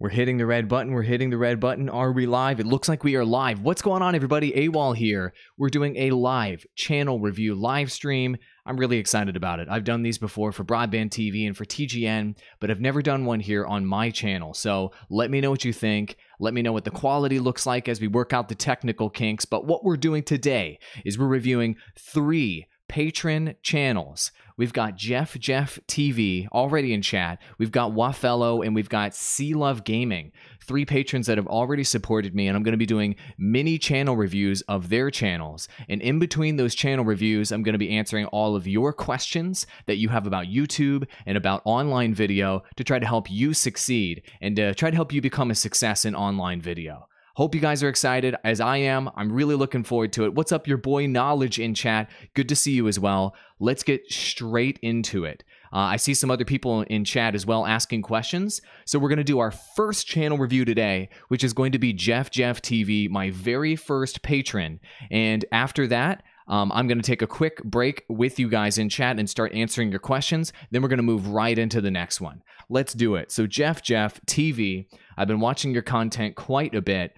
We're hitting the red button. We're hitting the red button. Are we live? It looks like we are live. What's going on, everybody? Awall here. We're doing a live channel review live stream. I'm really excited about it. I've done these before for broadband TV and for TGN, but I've never done one here on my channel. So let me know what you think. Let me know what the quality looks like as we work out the technical kinks. But what we're doing today is we're reviewing 3 patron channels. We've got Jeff TV already in chat. We've got Waaah and we've got C Love Gaming. 3 patrons that have already supported me, and I'm going to be doing mini channel reviews of their channels. And in between those channel reviews, I'm going to be answering all of your questions that you have about YouTube and about online video to try to help you succeed and to try to help you become a success in online video. Hope you guys are excited, as I am. I'm really looking forward to it. What's up, your boy Knowledge in chat? Good to see you as well. Let's get straight into it. I see some other people in chat as well asking questions. So we're going to do our first channel review today, which is going to be Jeff TV, my very first patron. And after that, I'm going to take a quick break with you guys in chat and start answering your questions. Then we're going to move right into the next one. Let's do it. So Jeff TV, I've been watching your content quite a bit.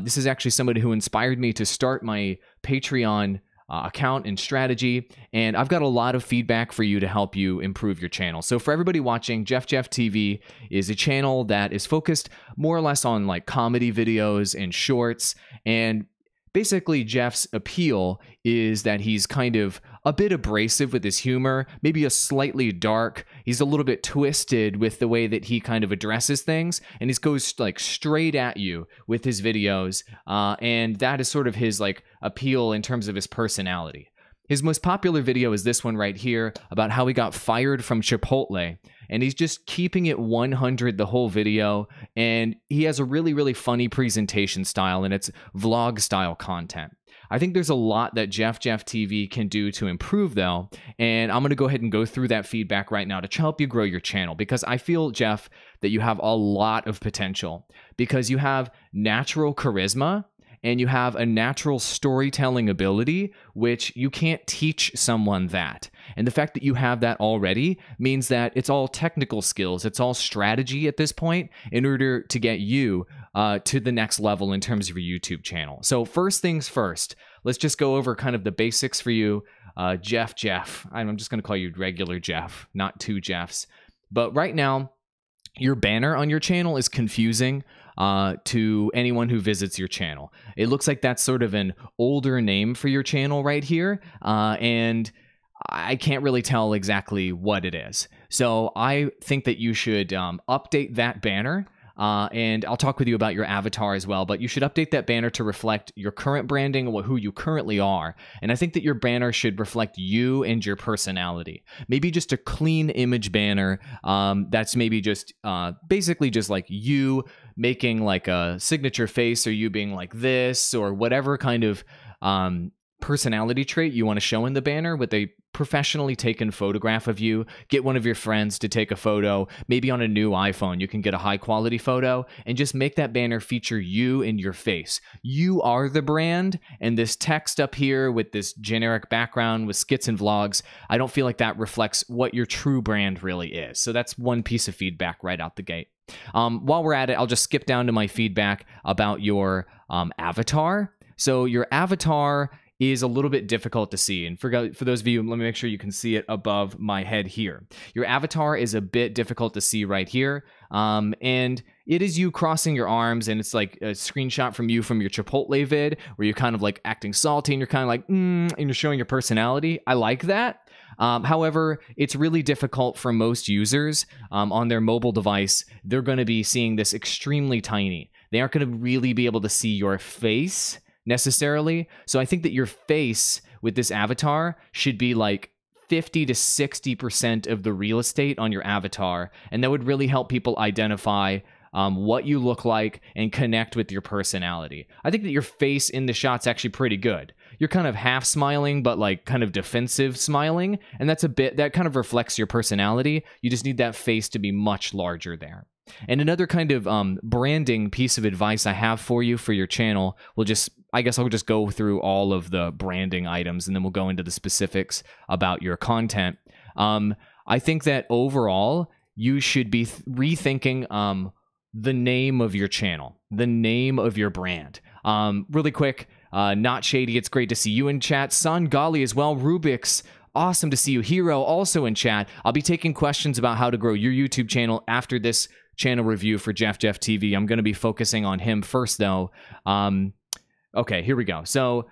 This is actually somebody who inspired me to start my Patreon account and strategy, and I've got a lot of feedback for you to help you improve your channel. So for everybody watching, Jeff TV is a channel that is focused more or less on like comedy videos and shorts, and basically Jeff's appeal is that he's kind of a bit abrasive with his humor, maybe a slightly dark. He's a little bit twisted with the way that he kind of addresses things, and he goes like straight at you with his videos, and that is sort of his like appeal in terms of his personality. His most popular video is this one right here about how he got fired from Chipotle, and he's just keeping it 100 the whole video, and he has a really funny presentation style, and it's vlog style content. I think there's a lot that Jeff TV can do to improve though, and I'm going to go ahead and go through that feedback right now to help you grow your channel, because I feel, Jeff, that you have a lot of potential because you have natural charisma and you have a natural storytelling ability, which you can't teach someone that. And the fact that you have that already means that it's all technical skills, it's all strategy at this point in order to get you to the next level in terms of your YouTube channel. So first things first, let's just go over kind of the basics for you. Jeff. I'm just going to call you regular Jeff, not 2 Jeffs. But right now, your banner on your channel is confusing to anyone who visits your channel. It looks like that's sort of an older name for your channel right here, and I can't really tell exactly what it is. So I think that you should update that banner. And I'll talk with you about your avatar as well, but you should update that banner to reflect your current branding or who you currently are. And I think that your banner should reflect you and your personality. Maybe just a clean image banner that's maybe just basically just like you making like a signature face, or you being like this, or whatever kind of personality trait you want to show in the banner with a professionally taken photograph of you. Get one of your friends to take a photo, maybe on a new iPhone. You can get a high quality photo and just make that banner feature you and your face. You are the brand, and this text up here with this generic background with skits and vlogs, I don't feel like that reflects what your true brand really is. So that's one piece of feedback right out the gate. While we're at it, I'll just skip down to my feedback about your avatar. So your avatar is a little bit difficult to see. And for those of you, let me make sure you can see it above my head here. Your avatar is a bit difficult to see right here. And it is you crossing your arms, and it's like a screenshot from you from your Chipotle vid where you're kind of like acting salty and you're kind of like, and you're showing your personality. I like that. However, it's really difficult for most users on their mobile device. They're going to be seeing this extremely tiny. They aren't going to really be able to see your face necessarily. So I think that your face with this avatar should be like 50 to 60% of the real estate on your avatar, and that would really help people identify what you look like and connect with your personality. I think that your face in the shot's actually pretty good. You're kind of half smiling, but like kind of defensive smiling, and that kind of reflects your personality. You just need that face to be much larger there. And another kind of branding piece of advice I have for you for your channel, I guess I'll just go through all of the branding items and then we'll go into the specifics about your content. I think that overall, you should be rethinking the name of your channel, the name of your brand. Really quick, Not Shady, it's great to see you in chat. Son Golly as well. Rubik's, awesome to see you. Hero also in chat. I'll be taking questions about how to grow your YouTube channel after this channel review for Jeff TV. I'm going to be focusing on him first, though. Okay, here we go. So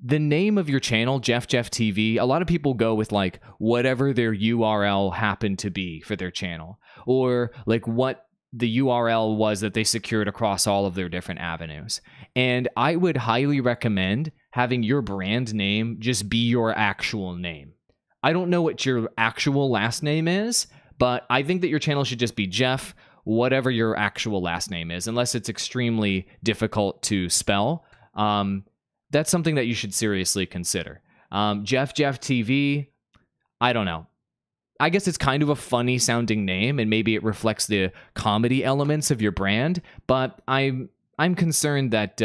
the name of your channel, Jeff TV, a lot of people go with like whatever their URL happened to be for their channel, or like what the URL was that they secured across all of their different avenues. And I would highly recommend having your brand name just be your actual name. I don't know what your actual last name is, but I think that your channel should just be Jeff, whatever your actual last name is, unless it's extremely difficult to spell. That's something that you should seriously consider. Jeff TV, I don't know. I guess it's kind of a funny sounding name, and maybe it reflects the comedy elements of your brand, but I'm concerned that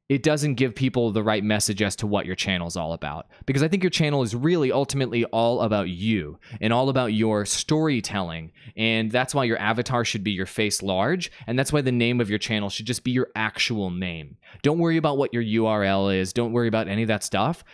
it doesn't give people the right message as to what your channel's all about. Because I think your channel is really ultimately all about you and all about your storytelling. And that's why your avatar should be your face large. And that's why the name of your channel should just be your actual name. Don't worry about what your URL is. Don't worry about any of that stuff.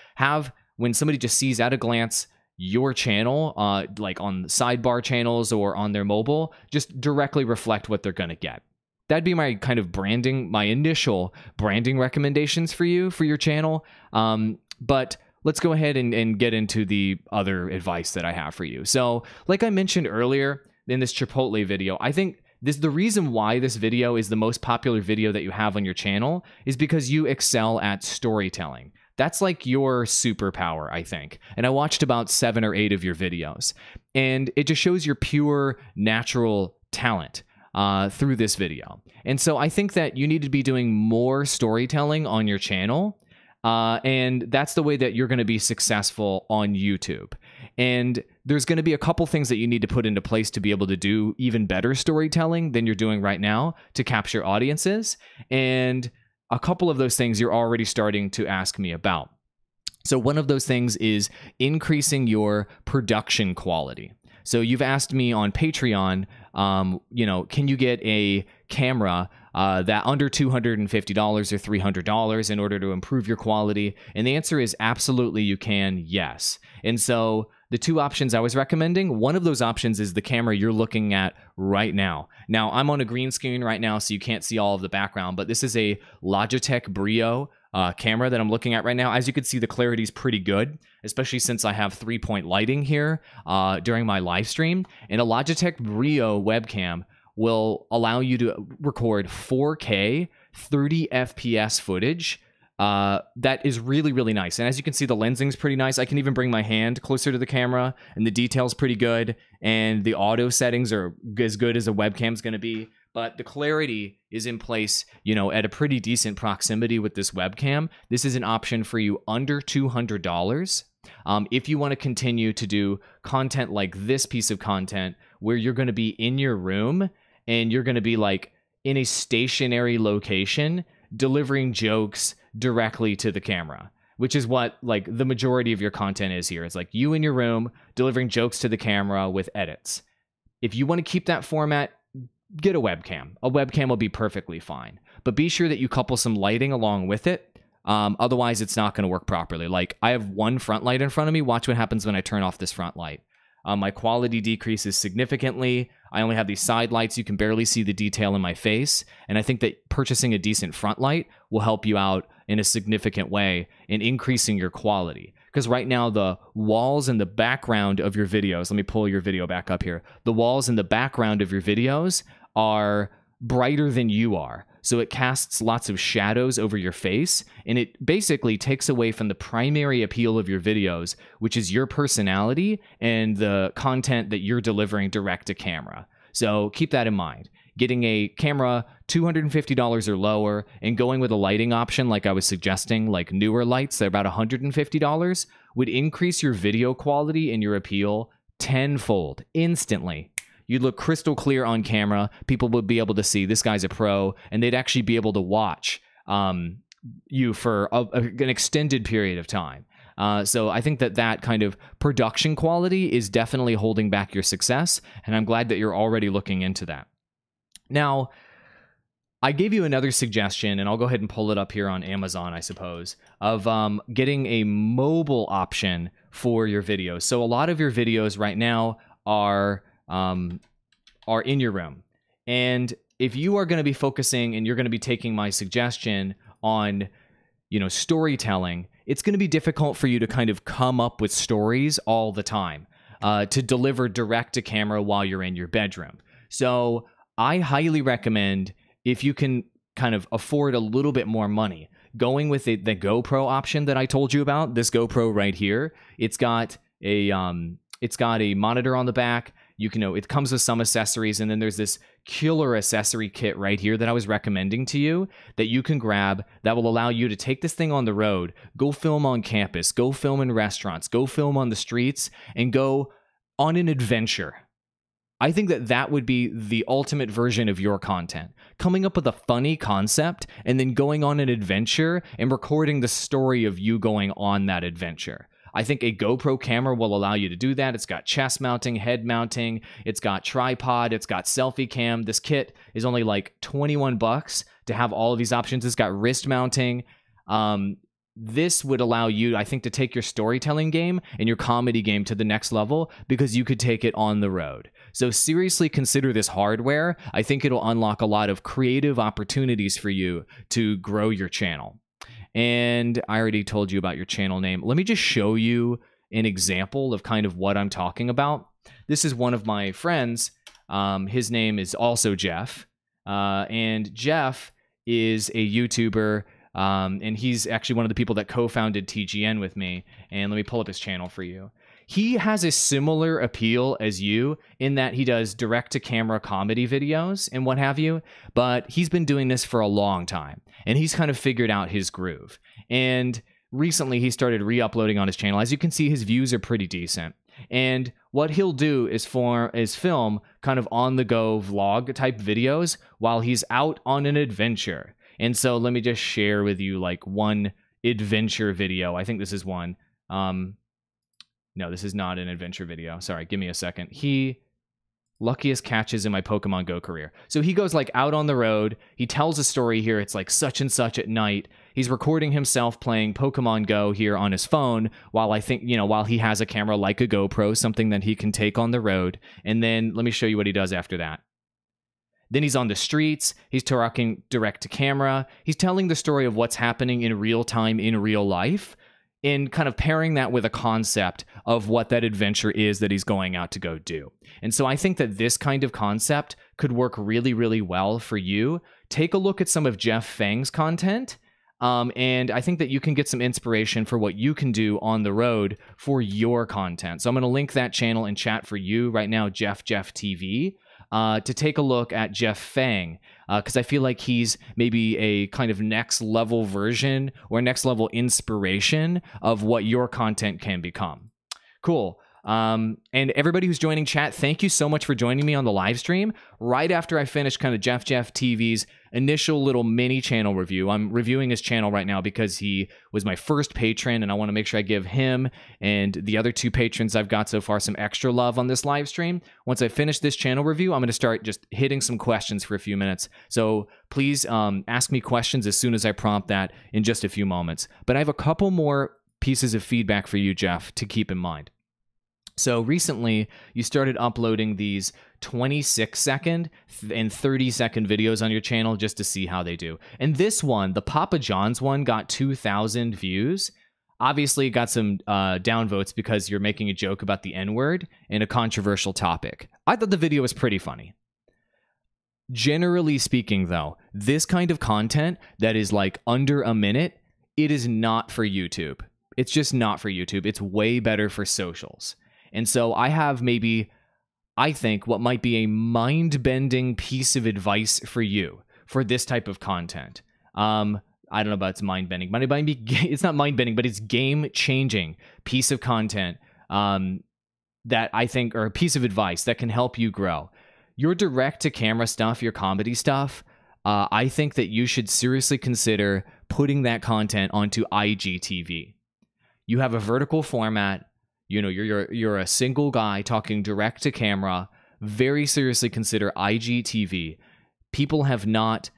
When somebody just sees at a glance your channel, like on sidebar channels or on their mobile, just directly reflect what they're going to get. That'd be my kind of branding, my initial branding recommendations for you, for your channel. But let's go ahead and get into the other advice that I have for you. So like I mentioned earlier in this Chipotle video, I think the reason why this video is the most popular video that you have on your channel is because you excel at storytelling. That's like your superpower, I think. And I watched about 7 or 8 of your videos, and it just shows your pure natural talent through this video. And so I think that you need to be doing more storytelling on your channel, and that's the way that you're going to be successful on YouTube. And there's going to be a couple things that you need to put into place to be able to do even better storytelling than you're doing right now to capture audiences. And a couple of those things you're already starting to ask me about. So one of those things is increasing your production quality. So you've asked me on Patreon, can you get a camera that under $250 or $300 in order to improve your quality? And the answer is absolutely you can, yes. And so the 2 options I was recommending, one of those options is the camera you're looking at right now. Now, I'm on a green screen right now, so you can't see all of the background, but this is a Logitech Brio camera that I'm looking at right now. As you can see, the clarity is pretty good, especially since I have 3-point lighting here during my live stream. And a Logitech Brio webcam will allow you to record 4K 30 FPS footage. That is really, really nice. And as you can see, the lensing's pretty nice. I can even bring my hand closer to the camera, and the detail's pretty good. And the auto settings are as good as a webcam's going to be. But the clarity is in place, at a pretty decent proximity with this webcam. This is an option for you under $200. If you want to continue to do content like this piece of content, where you're going to be in your room and you're going to be like in a stationary location, delivering jokes directly to the camera, which is what like the majority of your content is here. It's like you in your room delivering jokes to the camera with edits. If you want to keep that format, get a webcam. A webcam will be perfectly fine, but be sure that you couple some lighting along with it. Otherwise, it's not going to work properly. Like I have one front light in front of me. Watch what happens when I turn off this front light. My quality decreases significantly. I only have these side lights. You can barely see the detail in my face. And I think that purchasing a decent front light will help you out in a significant way in increasing your quality. Because right now, the walls in the background of your videos, let me pull your video back up here. The walls in the background of your videos are brighter than you are. So it casts lots of shadows over your face, and it basically takes away from the primary appeal of your videos, which is your personality and the content that you're delivering direct to camera. So keep that in mind. Getting a camera $250 or lower and going with a lighting option like I was suggesting, like newer lights that are about $150, would increase your video quality and your appeal tenfold instantly. You'd look crystal clear on camera. People would be able to see this guy's a pro, and they'd actually be able to watch you for an extended period of time. So I think that kind of production quality is definitely holding back your success, and I'm glad that you're already looking into that. Now, I gave you another suggestion, and I'll go ahead and pull it up here on Amazon, I suppose, of getting a mobile option for your videos. So a lot of your videos right now are in your room. And if you are going to be focusing and you're going to be taking my suggestion on, storytelling, it's going to be difficult for you to kind of come up with stories all the time to deliver direct to camera while you're in your bedroom. So I highly recommend, if you can kind of afford a little bit more money, going with the GoPro option that I told you about. This GoPro right here, it's got a monitor on the back. It comes with some accessories, and then there's this killer accessory kit right here that I was recommending to you that you can grab that will allow you to take this thing on the road, go film on campus, go film in restaurants, go film on the streets, and go on an adventure. I think that would be the ultimate version of your content. Coming up with a funny concept and then going on an adventure and recording the story of you going on that adventure. I think a GoPro camera will allow you to do that. It's got chest mounting, head mounting, it's got tripod, it's got selfie cam. This kit is only like $21 to have all of these options. It's got wrist mounting. This would allow you, I think, to take your storytelling game and your comedy game to the next level because you could take it on the road. So seriously consider this hardware. I think it'll unlock a lot of creative opportunities for you to grow your channel. And I already told you about your channel name. Let me just show you an example of kind of what I'm talking about. This is one of my friends. His name is also Jeff. And Jeff is a YouTuber. And he's actually one of the people that co-founded TGN with me. And let me pull up his channel for you. He has a similar appeal as you in that he does direct-to-camera comedy videos and what have you, but he's been doing this for a long time, and he's kind of figured out his groove. And recently, he started re-uploading on his channel. As you can see, his views are pretty decent. And what he'll do is film kind of on-the-go vlog-type videos while he's out on an adventure. And so let me just share with you like one adventure video. I think this is one. No, this is not an adventure video. Sorry, give me a second. Luckiest catches in my Pokemon Go career. So he goes like out on the road. He tells a story here. It's like such and such at night. He's recording himself playing Pokemon Go here on his phone while while he has a camera like a GoPro, something that he can take on the road. And then let me show you what he does after that. Then he's on the streets. He's talking direct to camera. He's telling the story of what's happening in real time in real life, in kind of pairing that with a concept of what that adventure is that he's going out to go do. And so I think that this kind of concept could work really, really well for you. Take a look at some of Jeff Fang's content, and I think that you can get some inspiration for what you can do on the road for your content. So I'm going to link that channel in chat for you right now, Jeff TV. To take a look at Jeff Fang, because I feel like he's maybe a kind of next level version or next level inspiration of what your content can become. Cool. And everybody who's joining chat, thank you so much for joining me on the live stream. Right after I finish kind of Jeff TV's initial little mini channel review, I'm reviewing his channel right now because he was my first patron, and I want to make sure I give him and the other two patrons I've got so far some extra love on this live stream. Once I finish this channel review, I'm going to start just hitting some questions for a few minutes. So please ask me questions as soon as I prompt that in just a few moments. But I have a couple more pieces of feedback for you, Jeff, to keep in mind. So recently, you started uploading these 26-second and 30-second videos on your channel just to see how they do. And this one, the Papa John's one, got 2,000 views. Obviously, it got some downvotes because you're making a joke about the N-word and a controversial topic. I thought the video was pretty funny. Generally speaking, though, this kind of content that is like under a minute, it is not for YouTube. It's just not for YouTube. It's way better for socials. And so I have maybe, I think, what might be a mind-bending piece of advice for you for this type of content. I don't know about it's mind-bending. It's not mind-bending, but it's game-changing piece of content that I think, or a piece of advice that can help you grow. Your direct-to-camera stuff, your comedy stuff, I think that you should seriously consider putting that content onto IGTV. You have a vertical format. You know, you're a single guy talking direct to camera. Very seriously consider IGTV. people have not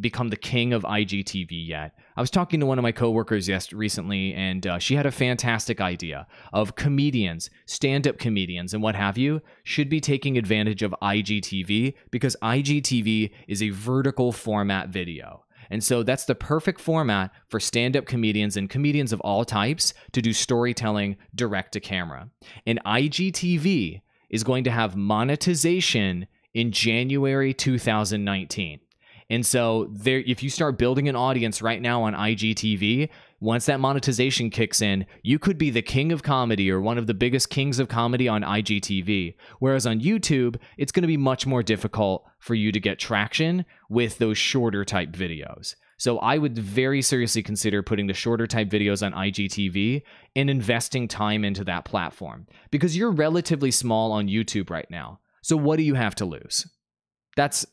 become the king of IGTV yet. I was talking to one of my coworkers recently, and she had a fantastic idea of comedians, stand-up comedians, and what have you, should be taking advantage of IGTV because IGTV is a vertical format video. And so that's the perfect format for stand-up comedians and comedians of all types to do storytelling direct to camera. And IGTV is going to have monetization in January 2019. And so there, if you start building an audience right now on IGTV, once that monetization kicks in, you could be the king of comedy or one of the biggest kings of comedy on IGTV. Whereas on YouTube, it's going to be much more difficult for you to get traction with those shorter type videos. So I would very seriously consider putting the shorter type videos on IGTV and investing time into that platform because you're relatively small on YouTube right now. So what do you have to lose?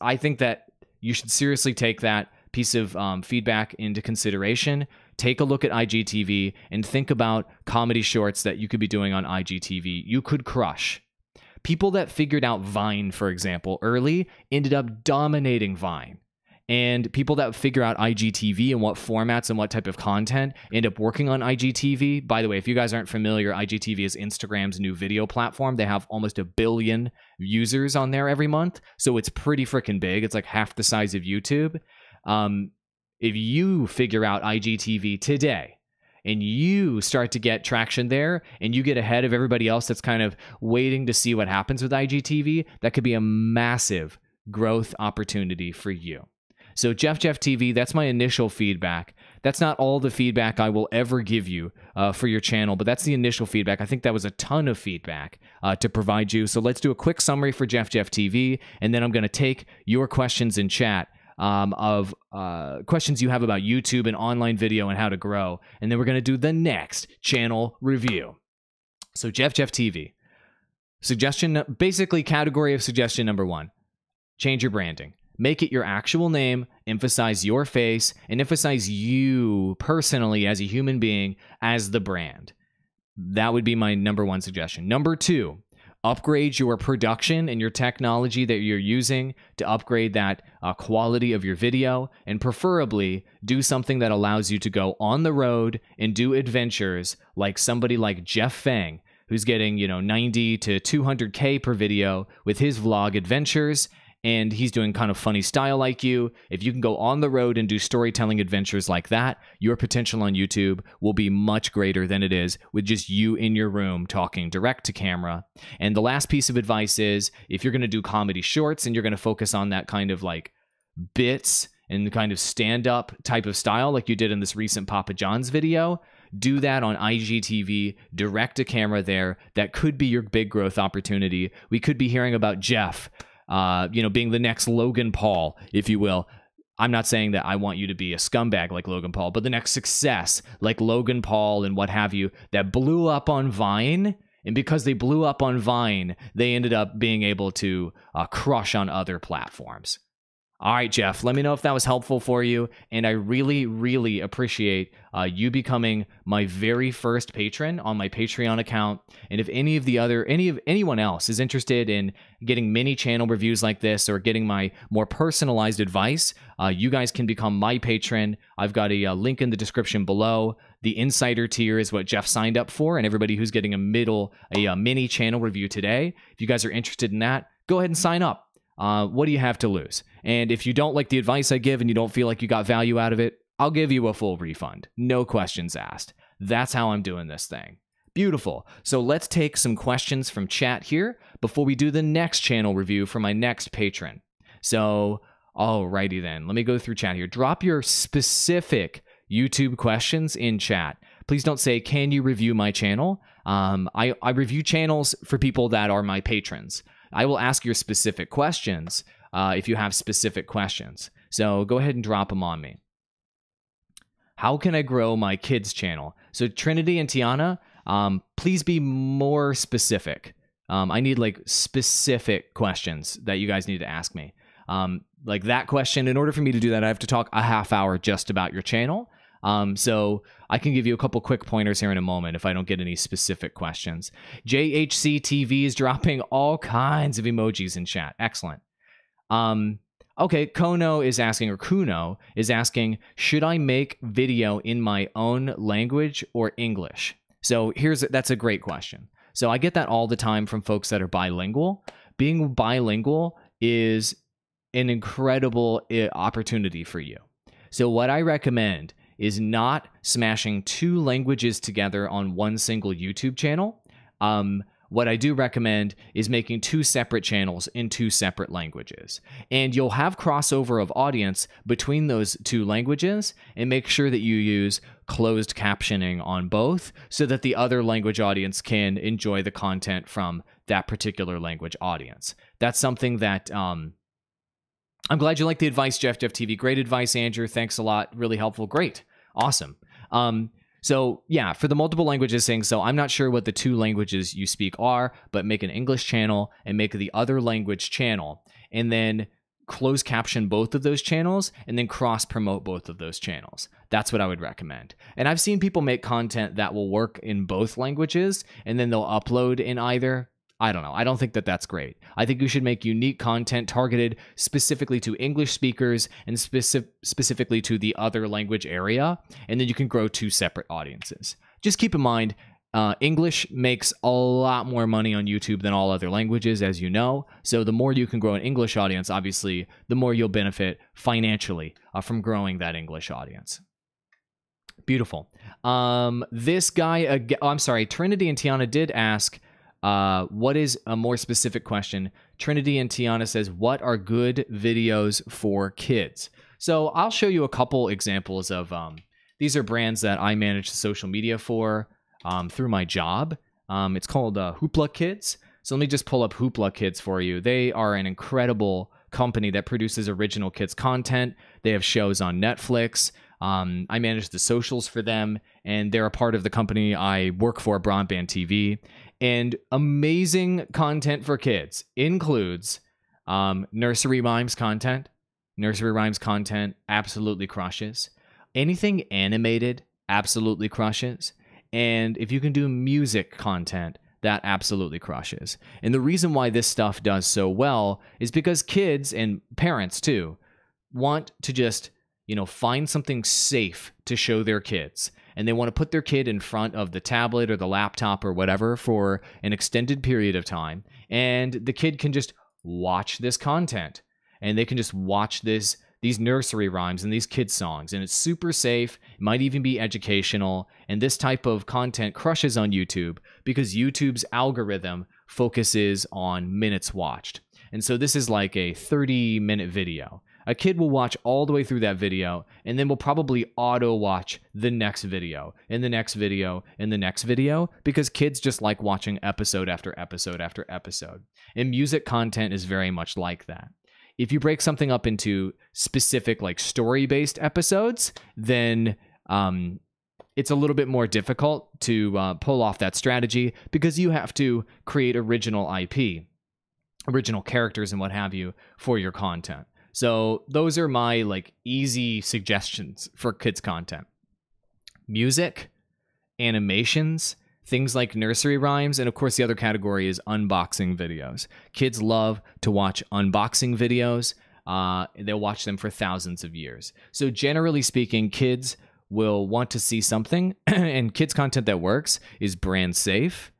I think that you should seriously take that piece of feedback into consideration. Take a look at IGTV and think about comedy shorts that you could be doing on IGTV. You could crush. People that figured out Vine, for example, early ended up dominating Vine. And people that figure out IGTV and what formats and what type of content end up working on IGTV. By the way, if you guys aren't familiar, IGTV is Instagram's new video platform. They have almost 1 billion users on there every month. So it's pretty freaking big. It's like half the size of YouTube. If you figure out IGTV today and you start to get traction there and you get ahead of everybody else that's kind of waiting to see what happens with IGTV, that could be a massive growth opportunity for you. So Jeff TV, that's my initial feedback. That's not all the feedback I will ever give you for your channel, but that's the initial feedback. I think that was a ton of feedback to provide you. So let's do a quick summary for Jeff TV, and then I'm going to take your questions in chat of questions you have about YouTube and online video and how to grow. And then we're going to do the next channel review. So Jeff TV. Suggestion, basically category of suggestion number 1. Change your branding. Make it your actual name, emphasize your face, and emphasize you personally as a human being as the brand. That would be my number 1 suggestion. Number 2, upgrade your production and your technology that you're using to upgrade that quality of your video, and preferably do something that allows you to go on the road and do adventures like somebody like Jeff Fang, who's getting 90 to 200K per video with his vlog adventures. And he's doing kind of funny style like you. If you can go on the road and do storytelling adventures like that, your potential on YouTube will be much greater than it is with just you in your room talking direct to camera. And the last piece of advice is, if you're going to do comedy shorts and you're going to focus on that kind of like bits and kind of stand-up type of style like you did in this recent Papa John's video, do that on IGTV, direct to camera there. That could be your big growth opportunity. We could be hearing about Jeff being the next Logan Paul, if you will. I'm not saying that I want you to be a scumbag like Logan Paul, but the next success like Logan Paul and what have you that blew up on Vine. And because they blew up on Vine, they ended up being able to crush on other platforms. All right, Jeff, let me know if that was helpful for you. And I really, really appreciate you becoming my very first patron on my Patreon account. And if anyone else is interested in getting mini channel reviews like this or getting my more personalized advice, you guys can become my patron. I've got a link in the description below. The insider tier is what Jeff signed up for, and everybody who's getting a mini channel review today. If you guys are interested in that, go ahead and sign up. What do you have to lose? And if you don't like the advice I give and you don't feel like you got value out of it, I'll give you a full refund. No questions asked. That's how I'm doing this thing. Beautiful. So let's take some questions from chat here before we do the next channel review for my next patron. So, alrighty then. Let me go through chat here. Drop your specific YouTube questions in chat. Please don't say, can you review my channel? I review channels for people that are my patrons. I will ask your specific questions if you have specific questions. So go ahead and drop them on me. How can I grow my kids' channel? So Trinity and Tiana, please be more specific. I need like specific questions that you guys need to ask me. Like that question, in order for me to do that, I have to talk a half hour just about your channel. So I can give you a couple quick pointers here in a moment if I don't get any specific questions. JHC TV is dropping all kinds of emojis in chat. Excellent. Okay, Kono is asking, or Kuno is asking, should I make video in my own language or English? So that's a great question. So I get that all the time from folks that are bilingual. Being bilingual is an incredible opportunity for you. So what I recommend is not smashing two languages together on one single YouTube channel. What I do recommend is making two separate channels in two separate languages. And you'll have crossover of audience between those two languages, and make sure that you use closed captioning on both so that the other language audience can enjoy the content from that particular language audience. That's something that I'm glad you like the advice, Jeff TV. Great advice, Andrew. Thanks a lot. Really helpful. Great. Awesome. So yeah, for the multiple languages thing, so I'm not sure what the two languages you speak are, but make an English channel and make the other language channel, and then close caption both of those channels, and then cross promote both of those channels. That's what I would recommend. And I've seen people make content that will work in both languages, and then they'll upload in either. I don't know. I don't think that that's great. I think you should make unique content targeted specifically to English speakers and specifically to the other language area, and then you can grow two separate audiences. Just keep in mind, English makes a lot more money on YouTube than all other languages, as you know. So the more you can grow an English audience, obviously, the more you'll benefit financially from growing that English audience. Beautiful. This guy, I'm sorry, Trinity and Tiana did ask, what is a more specific question? Trinity and Tiana says, what are good videos for kids? So I'll show you a couple examples of, these are brands that I manage social media for through my job. It's called Hoopla Kids. So let me just pull up Hoopla Kids for you. They are an incredible company that produces original kids content. They have shows on Netflix. I manage the socials for them, and they're a part of the company I work for, Broadband TV. And amazing content for kids includes nursery rhymes content. Nursery rhymes content absolutely crushes. Anything animated absolutely crushes. And if you can do music content, that absolutely crushes. And the reason why this stuff does so well is because kids, and parents too, want to just, find something safe to show their kids. And they want to put their kid in front of the tablet or the laptop or whatever for an extended period of time. And the kid can just watch this content. And they can just watch these nursery rhymes and these kids songs. And it's super safe. It might even be educational. And this type of content crushes on YouTube because YouTube's algorithm focuses on minutes watched. And so this is like a 30-minute video. A kid will watch all the way through that video, and then will probably auto-watch the next video, and the next video, and the next video, because kids just like watching episode after episode after episode. And music content is very much like that. If you break something up into specific, like story-based episodes, then it's a little bit more difficult to pull off that strategy, because you have to create original IP, original characters and what have you for your content. So those are my easy suggestions for kids content. Music, animations, things like nursery rhymes, and of course the other category is unboxing videos. Kids love to watch unboxing videos. They'll watch them for thousands of years. So generally speaking, kids will want to see something, and kids content that works is brand safe.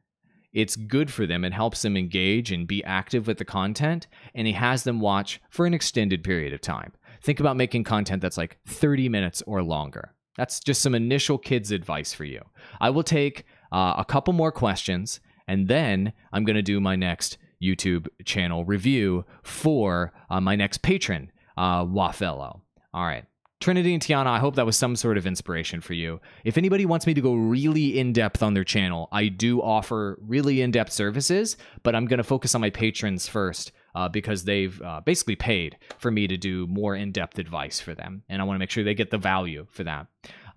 It's good for them. It helps them engage and be active with the content, and it has them watch for an extended period of time. Think about making content that's like 30 minutes or longer. That's just some initial kids advice for you. I will take a couple more questions, and then I'm going to do my next YouTube channel review for my next patron, Waaah. All right. Trinity and Tiana, I hope that was some sort of inspiration for you. If anybody wants me to go really in-depth on their channel, I do offer really in-depth services, but I'm going to focus on my patrons first because they've basically paid for me to do more in-depth advice for them, and I want to make sure they get the value for that.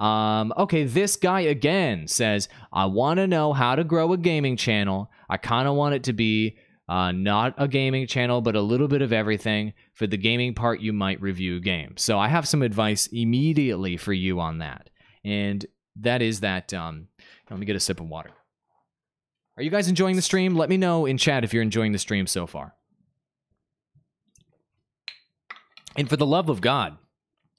Okay, this guy again says, I want to know how to grow a gaming channel. I kind of want it to be not a gaming channel, but a little bit of everything. For the gaming part, you might review games. So I have some advice immediately for you on that. And that is that, let me get a sip of water. Are you guys enjoying the stream? Let me know in chat if you're enjoying the stream so far. And for the love of God,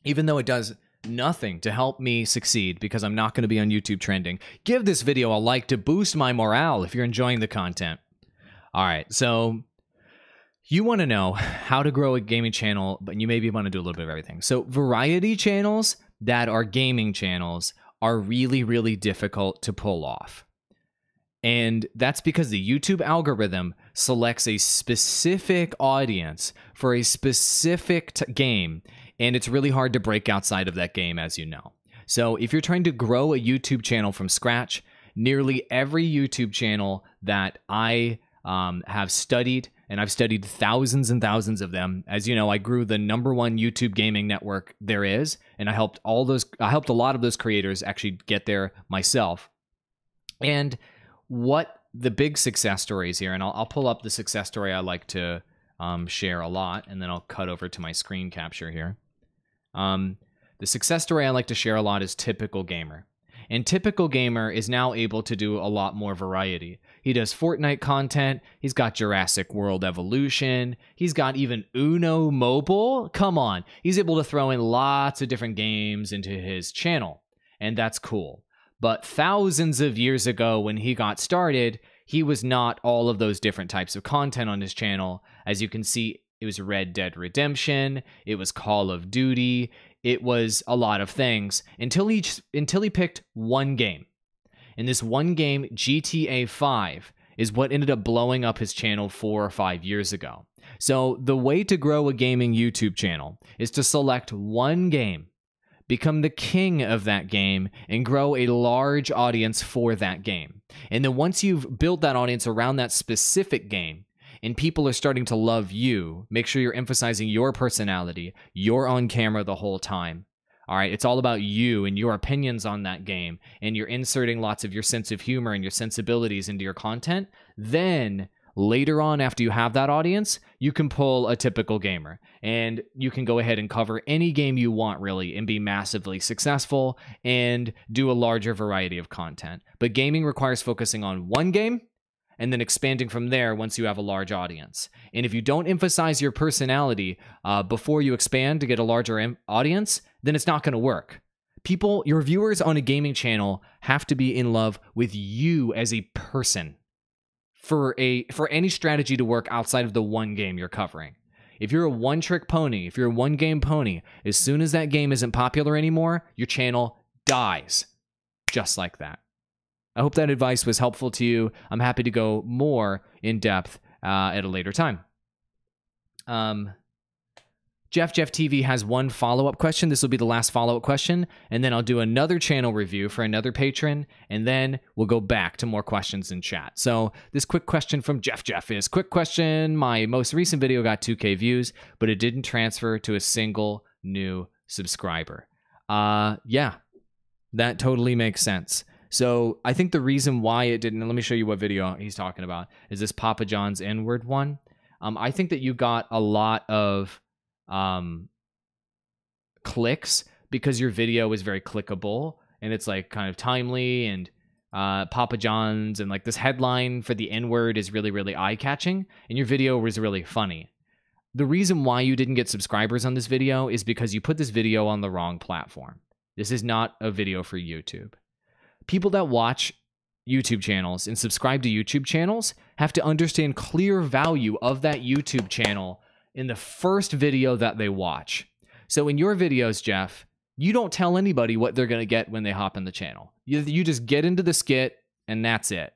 even though it does nothing to help me succeed because I'm not going to be on YouTube trending, give this video a like to boost my morale if you're enjoying the content. All right, so you want to know how to grow a gaming channel, but you maybe want to do a little bit of everything. So variety channels that are gaming channels are really, really difficult to pull off. And that's because the YouTube algorithm selects a specific audience for a specific game, and it's really hard to break outside of that game, as you know. So if you're trying to grow a YouTube channel from scratch, nearly every YouTube channel that I have studied, and I've studied thousands and thousands of them. As you know, I grew the #1 YouTube gaming network there is, and I helped a lot of those creators actually get there myself. And what the big success stories here, and I'll pull up the success story I like to share a lot, and then I'll cut over to my screen capture here. The success story I like to share a lot is Typical Gamer. And Typical Gamer is now able to do a lot more variety. He does Fortnite content, he's got Jurassic World Evolution, he's got even Uno Mobile. Come on, he's able to throw in lots of different games into his channel, and that's cool. But thousands of years ago when he got started, he was not all of those different types of content on his channel. As you can see, it was Red Dead Redemption, it was Call of Duty, it was a lot of things until he picked one game. And this one game, GTA 5, is what ended up blowing up his channel 4 or 5 years ago. So the way to grow a gaming YouTube channel is to select one game, become the king of that game, and grow a large audience for that game. And then once you've built that audience around that specific game, and people are starting to love you, make sure you're emphasizing your personality. You're on camera the whole time. All right, it's all about you and your opinions on that game, and you're inserting lots of your sense of humor and your sensibilities into your content. Then later on, after you have that audience, you can pull a Typical Gamer, and you can go ahead and cover any game you want, really, and be massively successful and do a larger variety of content. But gaming requires focusing on one game and then expanding from there once you have a large audience. And if you don't emphasize your personality before you expand to get a larger audience, then it's not going to work. People, your viewers on a gaming channel have to be in love with you as a person for any strategy to work outside of the one game you're covering. If you're a one-trick pony, if you're a one-game pony, as soon as that game isn't popular anymore, your channel dies. Just like that. I hope that advice was helpful to you. I'm happy to go more in depth at a later time. Jeff TV has one follow-up question. This will be the last follow-up question, and then I'll do another channel review for another patron, and then we'll go back to more questions in chat. So this quick question from Jeff is, quick question, my most recent video got 2K views, but it didn't transfer to a single new subscriber. Yeah, that totally makes sense. So I think the reason why it didn't, let me show you what video he's talking about, is this Papa John's N-word one. I think that you got a lot of clicks because your video is very clickable and it's like kind of timely, and Papa John's and like this headline for the N-word is really, really eye-catching, and your video was really funny. The reason why you didn't get subscribers on this video is because you put this video on the wrong platform. This is not a video for YouTube. People that watch YouTube channels and subscribe to YouTube channels have to understand clear value of that YouTube channel in the first video that they watch. So in your videos, Jeff, you don't tell anybody what they're going to get when they hop in the channel. You just get into the skit and that's it.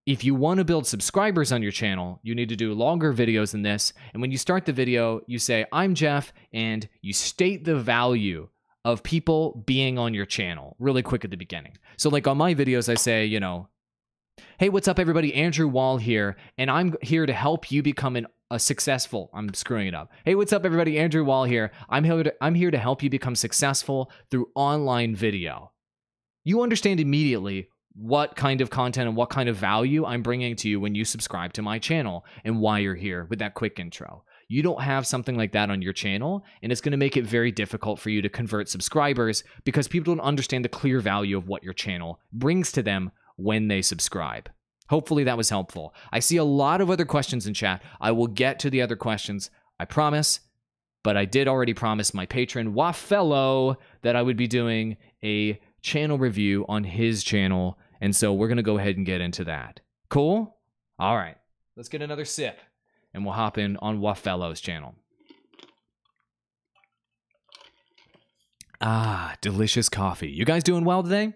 If you want to build subscribers on your channel, you need to do longer videos than this. And when you start the video, you say, I'm Jeff, and you state the value of people being on your channel really quick at the beginning. So like on my videos, I say, you know, hey, what's up, everybody? Andrew Waaah here, and I'm here to help you become a successful. I'm screwing it up. Hey, what's up, everybody? Andrew Waaah here. I'm here to help you become successful through online video. You understand immediately what kind of content and what kind of value I'm bringing to you when you subscribe to my channel and why you're here with that quick intro. You don't have something like that on your channel, and it's going to make it very difficult for you to convert subscribers because people don't understand the clear value of what your channel brings to them when they subscribe. Hopefully that was helpful. I see a lot of other questions in chat. I will get to the other questions I promise. But I did already promise my patron, Waaah, that I would be doing a channel review on his channel. And so we're going to go ahead and get into that. Cool? All right. Let's get another sip. And we'll hop in on Waah's channel. Ah, delicious coffee. You guys doing well today?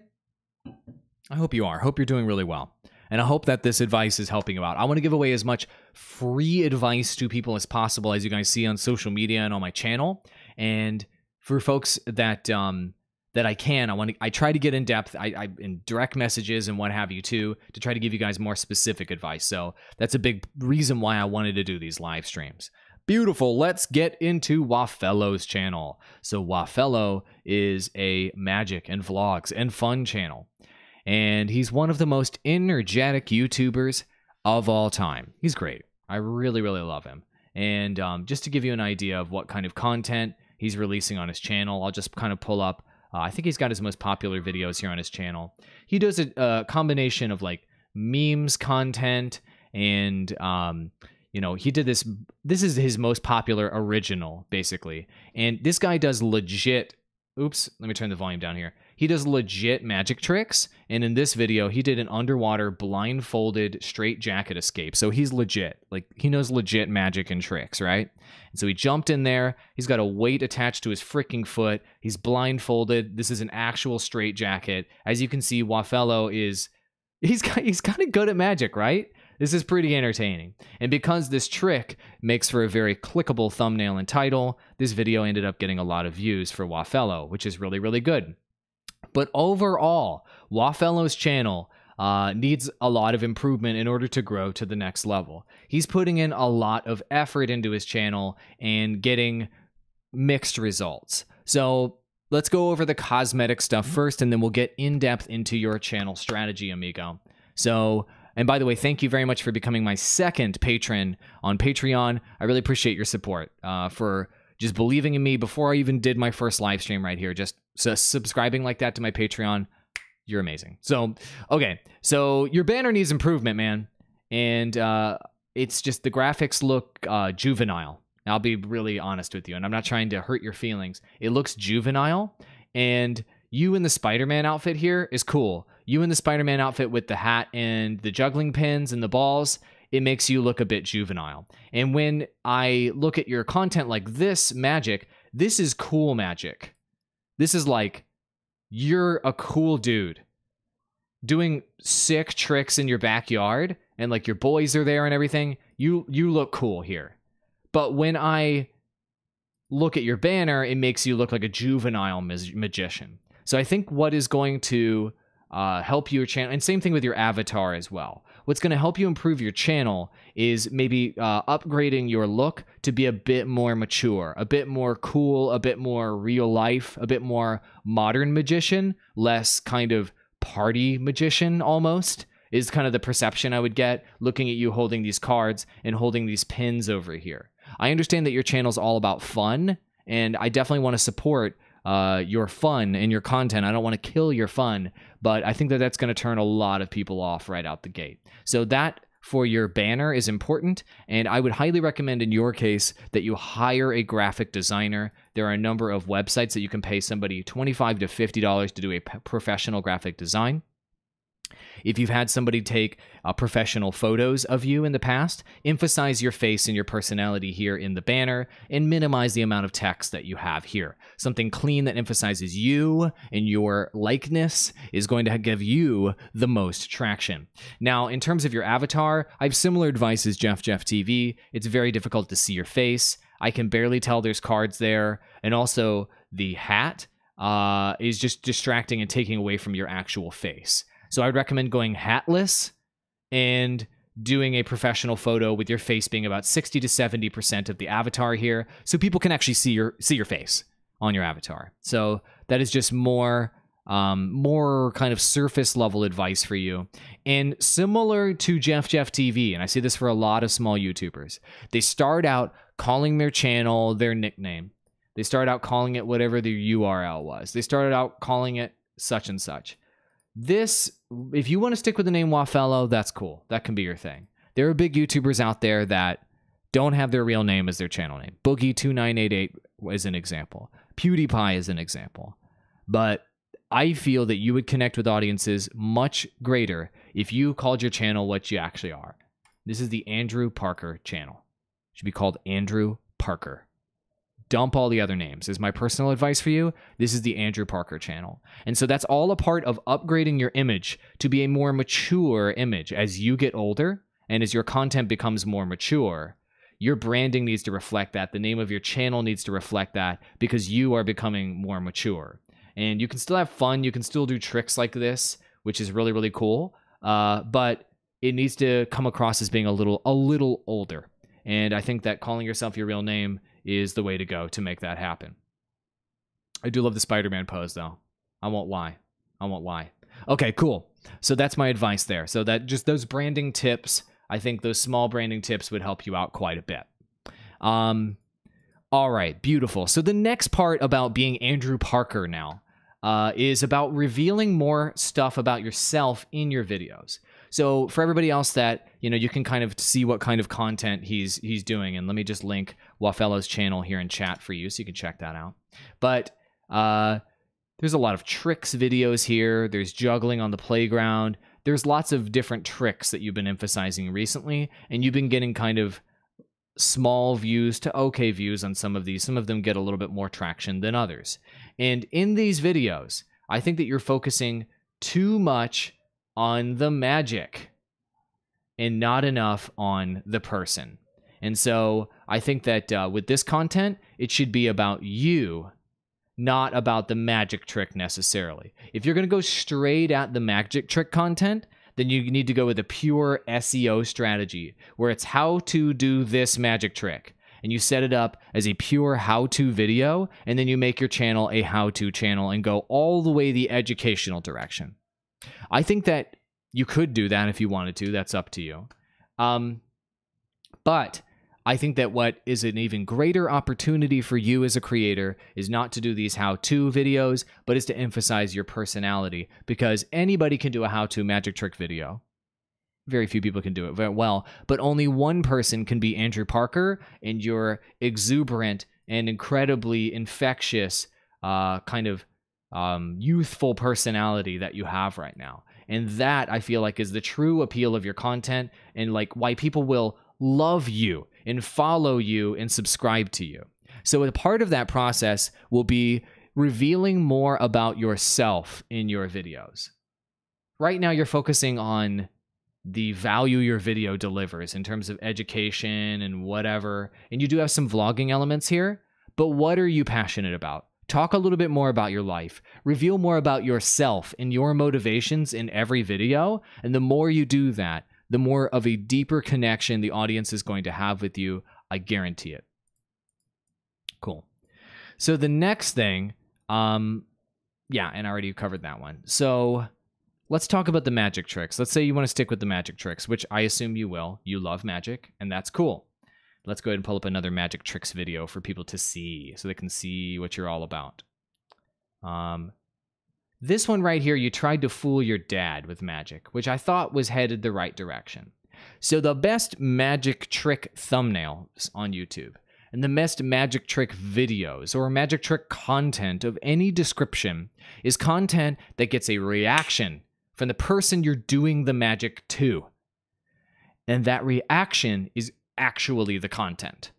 I hope you are. Hope you're doing really well. And I hope that this advice is helping you out. I want to give away as much free advice to people as possible, as you guys see on social media and on my channel. And for folks that that I can, I try to get in depth, I in direct messages and what have you too, to try to give you guys more specific advice. So that's a big reason why I wanted to do these live streams. Beautiful. Let's get into Waah's channel. So Waah is a magic and vlogs and fun channel. And he's one of the most energetic YouTubers of all time. He's great. I really, really love him. And just to give you an idea of what kind of content he's releasing on his channel, I'll just kind of pull up. I think he's got his most popular videos here on his channel. He does a combination of like memes content and, you know, he did this. This is his most popular original, basically. And this guy does legit. Oops, let me turn the volume down here. He does legit magic tricks, and in this video, he did an underwater blindfolded straight jacket escape. So he's legit. Like, he knows legit magic and tricks, right? And so he jumped in there. He's got a weight attached to his freaking foot. He's blindfolded. This is an actual straight jacket. As you can see, Waah is... He's kind of good at magic, right? This is pretty entertaining. And because this trick makes for a very clickable thumbnail and title, this video ended up getting a lot of views for Waah, which is really, really good. But overall, Waah's channel needs a lot of improvement in order to grow to the next level. He's putting in a lot of effort into his channel and getting mixed results. So let's go over the cosmetic stuff first, and then we'll get in depth into your channel strategy, amigo. So, and by the way, thank you very much for becoming my second patron on Patreon. I really appreciate your support for just believing in me before I even did my first live stream right here. Just subscribing like that to my Patreon. You're amazing. So, okay. So your banner needs improvement, man. And it's just the graphics look juvenile. I'll be really honest with you, and I'm not trying to hurt your feelings. It looks juvenile, and you in the Spider-Man outfit here is cool. You in the Spider-Man outfit with the hat and the juggling pins and the balls, it makes you look a bit juvenile. And when I look at your content like this magic, this is cool magic. This is like, you're a cool dude doing sick tricks in your backyard, and like your boys are there and everything. You look cool here. But when I look at your banner, it makes you look like a juvenile magician. So I think what is going to help your channel, and same thing with your avatar as well. What's going to help you improve your channel is maybe upgrading your look to be a bit more mature, a bit more cool, a bit more real life, a bit more modern magician, less kind of party magician almost, is kind of the perception I would get looking at you holding these cards and holding these pins over here. I understand that your channel's all about fun, and I definitely want to support your fun and your content. I don't want to kill your fun, but I think that that's going to turn a lot of people off right out the gate. So that for your banner is important, and I would highly recommend in your case that you hire a graphic designer. There are a number of websites that you can pay somebody $25 to $50 to do a professional graphic design. If you've had somebody take professional photos of you in the past, emphasize your face and your personality here in the banner and minimize the amount of text that you have here. Something clean that emphasizes you and your likeness is going to give you the most traction. Now, in terms of your avatar, I have similar advice as Jeff TV. It's very difficult to see your face. I can barely tell there's cards there. And also the hat is just distracting and taking away from your actual face. So I would recommend going hatless and doing a professional photo with your face being about 60 to 70% of the avatar here, so people can actually see your face on your avatar. So that is just more kind of surface level advice for you. And similar to Jeff TV, and I see this for a lot of small YouTubers, they start out calling their channel their nickname. They start out calling it whatever their URL was. They started out calling it such and such. This, if you want to stick with the name Waaah, that's cool. That can be your thing. There are big YouTubers out there that don't have their real name as their channel name. Boogie2988 is an example. PewDiePie is an example. But I feel that you would connect with audiences much greater if you called your channel what you actually are. This is the Andrew Parker channel. It should be called Andrew Parker. Dump all the other names. Is my personal advice for you. This is the Andrew Parker channel. And so that's all a part of upgrading your image to be a more mature image. As you get older and as your content becomes more mature, your branding needs to reflect that. The name of your channel needs to reflect that because you are becoming more mature. And you can still have fun. You can still do tricks like this, which is really, really cool. But it needs to come across as being a little older. And I think that calling yourself your real name is the way to go to make that happen. I do love the Spider-Man pose, though. I won't lie. Okay, cool. So that's my advice there. So that just those branding tips, I think those small branding tips would help you out quite a bit. All right, beautiful. So the next part about being Andrew Parker now is about revealing more stuff about yourself in your videos. So for everybody else that, you can kind of see what kind of content he's doing. And let me just link Wafello's channel here in chat for you so you can check that out. But there's a lot of tricks videos here. There's juggling on the playground. There's lots of different tricks that you've been emphasizing recently. And you've been getting kind of small views to okay views on some of these. Some of them get a little bit more traction than others. And in these videos, I think that you're focusing too much on the magic and not enough on the person. And so I think that with this content, it should be about you, not about the magic trick necessarily. If you're going to go straight at the magic trick content, then you need to go with a pure SEO strategy where it's how to do this magic trick. And you set it up as a pure how-to video, and then you make your channel a how-to channel and go all the way the educational direction. I think that you could do that if you wanted to. That's up to you. But I think that what is an even greater opportunity for you as a creator is not to do these how-to videos, but is to emphasize your personality, because anybody can do a how-to magic trick video. Very few people can do it very well, but only one person can be Andrew Parker and your exuberant and incredibly infectious kind of youthful personality that you have right now. And that, I feel like, is the true appeal of your content and like why people will love you and follow you and subscribe to you. So a part of that process will be revealing more about yourself in your videos. Right now, you're focusing on the value your video delivers in terms of education and whatever. And you do have some vlogging elements here, but what are you passionate about? Talk a little bit more about your life. Reveal more about yourself and your motivations in every video. And the more you do that, the more of a deeper connection the audience is going to have with you. I guarantee it. Cool. So the next thing, and I already covered that one. So let's talk about the magic tricks. Let's say you want to stick with the magic tricks, which I assume you will. You love magic, and that's cool. Let's go ahead and pull up another magic tricks video for people to see so they can see what you're all about. This one right here, you tried to fool your dad with magic, which I thought was headed the right direction. So the best magic trick thumbnails on YouTube and the best magic trick videos or magic trick content of any description is content that gets a reaction from the person you're doing the magic to. And that reaction is actually the content.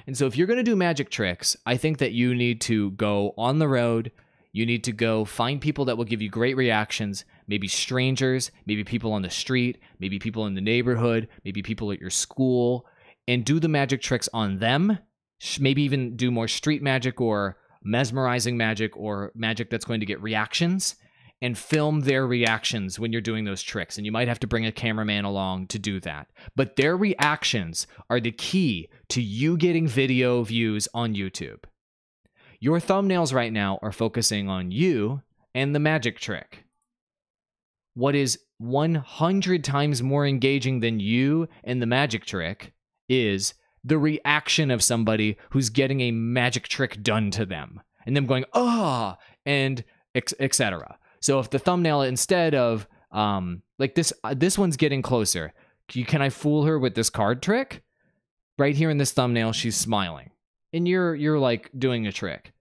And so if you're going to do magic tricks, I think that you need to go on the road. You need to go find people that will give you great reactions, maybe strangers, maybe people on the street, maybe people in the neighborhood, maybe people at your school, and do the magic tricks on them. Maybe even do more street magic or mesmerizing magic or magic that's going to get reactions, and film their reactions when you're doing those tricks. And you might have to bring a cameraman along to do that. But their reactions are the key to you getting video views on YouTube. Your thumbnails right now are focusing on you and the magic trick. What is 100 times more engaging than you and the magic trick is the reaction of somebody who's getting a magic trick done to them and them going, "Ah," and etc. So if the thumbnail, instead of like this one's getting closer. Can I fool her with this card trick? right here in this thumbnail, she's smiling. And you're like doing a trick.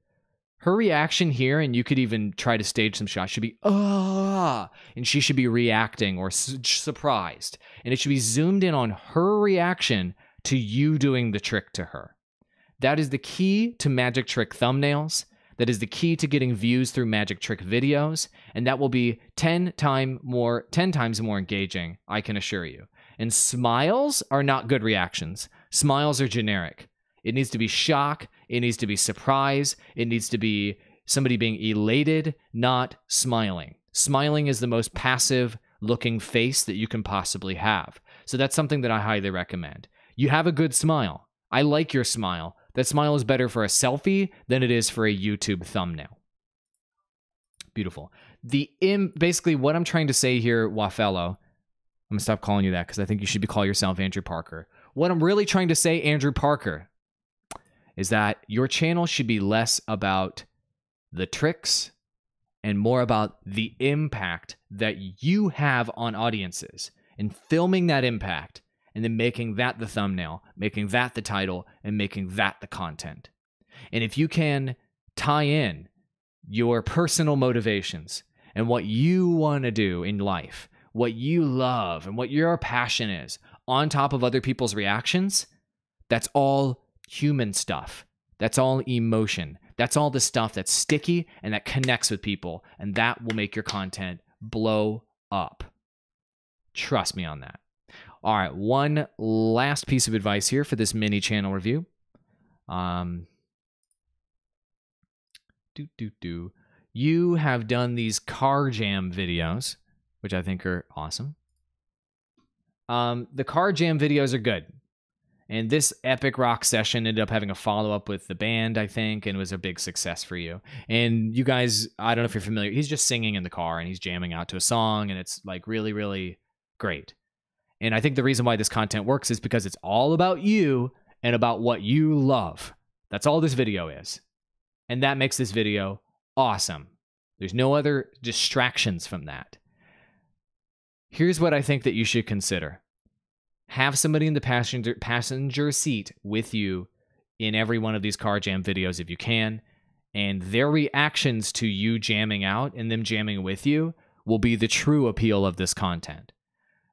Her reaction here, and you could even try to stage some shots, should be, ah, and she should be reacting or surprised. And it should be zoomed in on her reaction to you doing the trick to her. That is the key to magic trick thumbnails. That is the key to getting views through magic trick videos. And that will be 10 times more engaging, I can assure you. And smiles are not good reactions. Smiles are generic. It needs to be shock. It needs to be surprise. It needs to be somebody being elated, not smiling. Smiling is the most passive looking face that you can possibly have. So that's something that I highly recommend. You have a good smile. I like your smile. That smile is better for a selfie than it is for a YouTube thumbnail. Beautiful. Basically, what I'm trying to say here, Waaah, I'm going to stop calling you that because I think you should call yourself Andrew Parker. What I'm really trying to say, Andrew Parker, is that your channel should be less about the tricks and more about the impact that you have on audiences and filming that impact and then making that the thumbnail, making that the title, and making that the content. And if you can tie in your personal motivations and what you want to do in life, what you love and what your passion is on top of other people's reactions, that's all human stuff. That's all emotion. That's all the stuff that's sticky and that connects with people, and that will make your content blow up. Trust me on that. All right, one last piece of advice here for this mini channel review. You have done these car jam videos, which I think are awesome. The car jam videos are good. And this epic rock session ended up having a follow-up with the band, I think, and it was a big success for you. And you guys, I don't know if you're familiar, he's just singing in the car and he's jamming out to a song, and it's like really, really great. And I think the reason why this content works is because it's all about you and about what you love. That's all this video is. And that makes this video awesome. There's no other distractions from that. Here's what I think that you should consider. Have somebody in the passenger seat with you in every one of these car jam videos if you can, and their reactions to you jamming out and them jamming with you will be the true appeal of this content.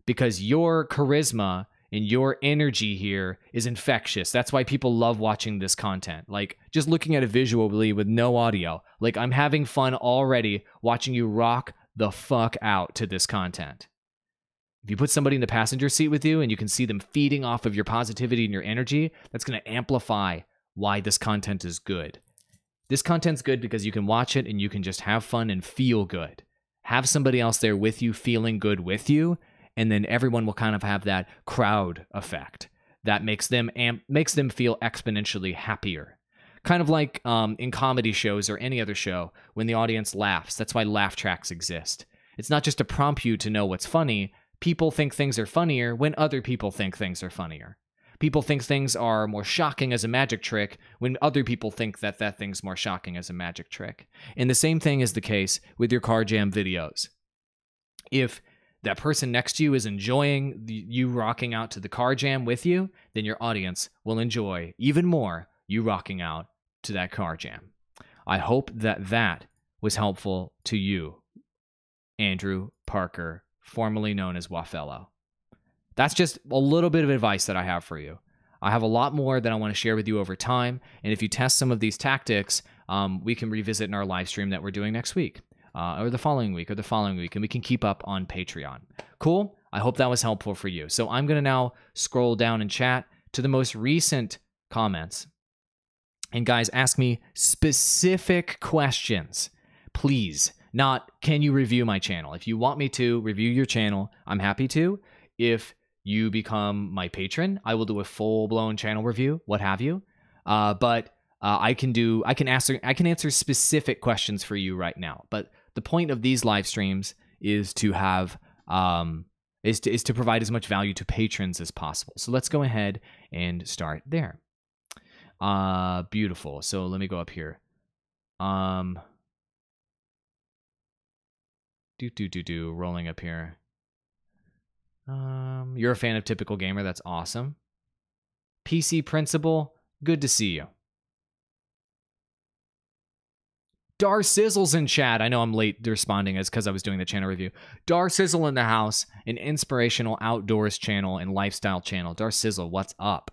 Because your charisma and your energy here is infectious. That's why people love watching this content. Like, just looking at it visually with no audio. Like, I'm having fun already watching you rock the fuck out to this content. If you put somebody in the passenger seat with you and you can see them feeding off of your positivity and your energy, that's going to amplify why this content is good. This content's good because you can watch it and you can just have fun and feel good. Have somebody else there with you, feeling good with you, and then everyone will kind of have that crowd effect that makes them feel exponentially happier. Kind of like in comedy shows or any other show when the audience laughs. That's why laugh tracks exist. It's not just to prompt you to know what's funny. People think things are funnier when other people think things are funnier. People think things are more shocking as a magic trick when other people think that that thing's more shocking as a magic trick. And the same thing is the case with your car jam videos. If that person next to you is enjoying you rocking out to the car jam with you, then your audience will enjoy even more you rocking out to that car jam. I hope that that was helpful to you, Andrew Parker, formerly known as Waaah. That's just a little bit of advice that I have for you. I have a lot more that I want to share with you over time, and if you test some of these tactics, we can revisit in our live stream that we're doing next week. Or the following week, and we can keep up on Patreon. Cool? I hope that was helpful for you. So I'm going to now scroll down and chat to the most recent comments. And guys, ask me specific questions, please. Not, can you review my channel? If you want me to review your channel, I'm happy to. If you become my patron, I will do a full-blown channel review, what have you. But I can answer specific questions for you right now. But the point of these live streams is to have is to provide as much value to patrons as possible. So let's go ahead and start there. Beautiful. So let me go up here. Rolling up here. You're a fan of Typical Gamer. That's awesome. PC Principal, good to see you. Dar Sizzle's in chat. I know I'm late responding as because I was doing the channel review. Dar Sizzle in the house, an inspirational outdoors channel and lifestyle channel. Dar Sizzle, what's up?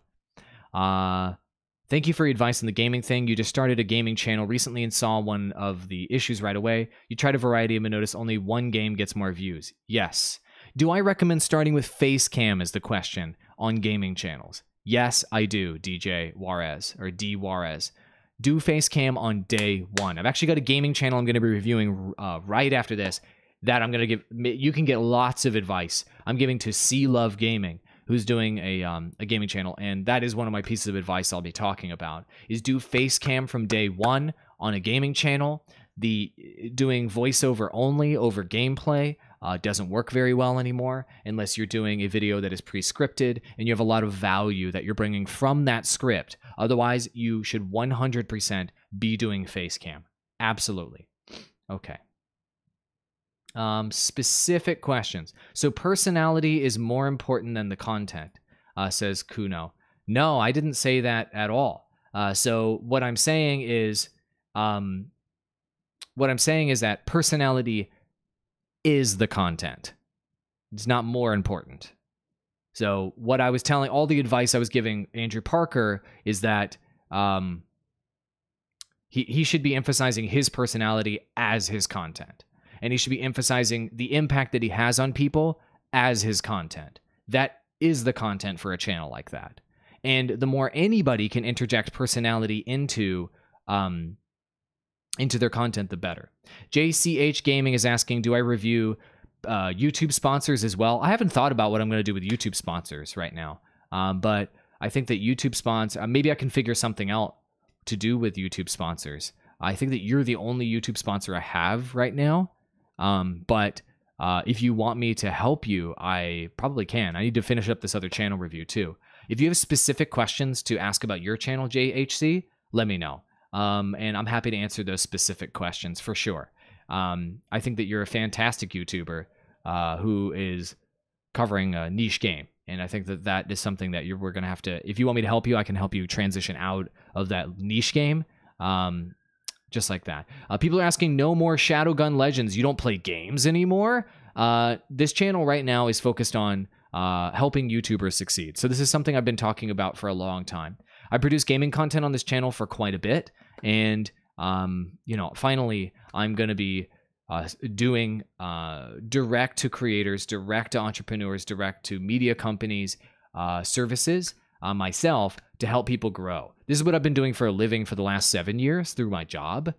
Thank you for your advice on the gaming thing. You just started a gaming channel recently and saw one of the issues right away. You tried a variety and noticed only one game gets more views. Yes. Do I recommend starting with face cam is the question on gaming channels? Yes, I do, DJ Juarez or D Juarez. Do face cam on day one. I've actually got a gaming channel I'm going to be reviewing right after this that I'm going to give. You can get lots of advice. I'm giving to C Love Gaming, who's doing a gaming channel, and that is one of my pieces of advice I'll be talking about, is do face cam from day one on a gaming channel. The doing voiceover only over gameplay doesn't work very well anymore unless you're doing a video that is pre-scripted and you have a lot of value that you're bringing from that script. Otherwise, you should 100% be doing face cam. Absolutely. Okay. Specific questions. So personality is more important than the content, says Kuno. No, I didn't say that at all. So what I'm saying is that personality is the content. It's not more important. So what I was telling, all the advice I was giving Andrew Parker is that he should be emphasizing his personality as his content. And he should be emphasizing the impact that he has on people as his content. That is the content for a channel like that. And the more anybody can interject personality into their content, the better. JCH Gaming is asking, do I review YouTube sponsors as well? I haven't thought about what I'm going to do with YouTube sponsors right now. But I think that YouTube sponsors, maybe I can figure something out to do with YouTube sponsors. I think that you're the only YouTube sponsor I have right now. But if you want me to help you, I probably can. I need to finish up this other channel review too. If you have specific questions to ask about your channel, JHC, let me know. And I'm happy to answer those specific questions for sure. I think that you're a fantastic YouTuber who is covering a niche game. And I think that that is something that we're going to have to, if you want me to help you, I can help you transition out of that niche game. Just like that. People are asking, no more Shadowgun Legends. You don't play games anymore? This channel right now is focused on helping YouTubers succeed. So this is something I've been talking about for a long time. I produce gaming content on this channel for quite a bit. And, finally, I'm going to be doing direct to creators, direct to entrepreneurs, direct to media companies, services myself to help people grow. This is what I've been doing for a living for the last 7 years through my job,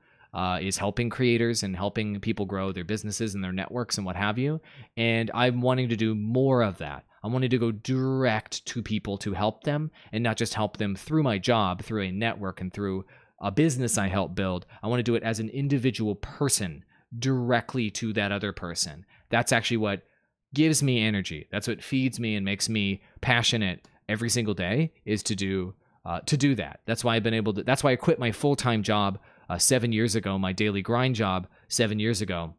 is helping creators and helping people grow their businesses and their networks and what have you. And I'm wanting to do more of that. I wanted to go direct to people to help them and not just help them through my job, through a network and through a business I help build. I want to do it as an individual person directly to that other person. That's actually what gives me energy. That's what feeds me and makes me passionate every single day, is to do that. That's why I've been able to, that's why I quit my full-time job 7 years ago, my daily grind job 7 years ago,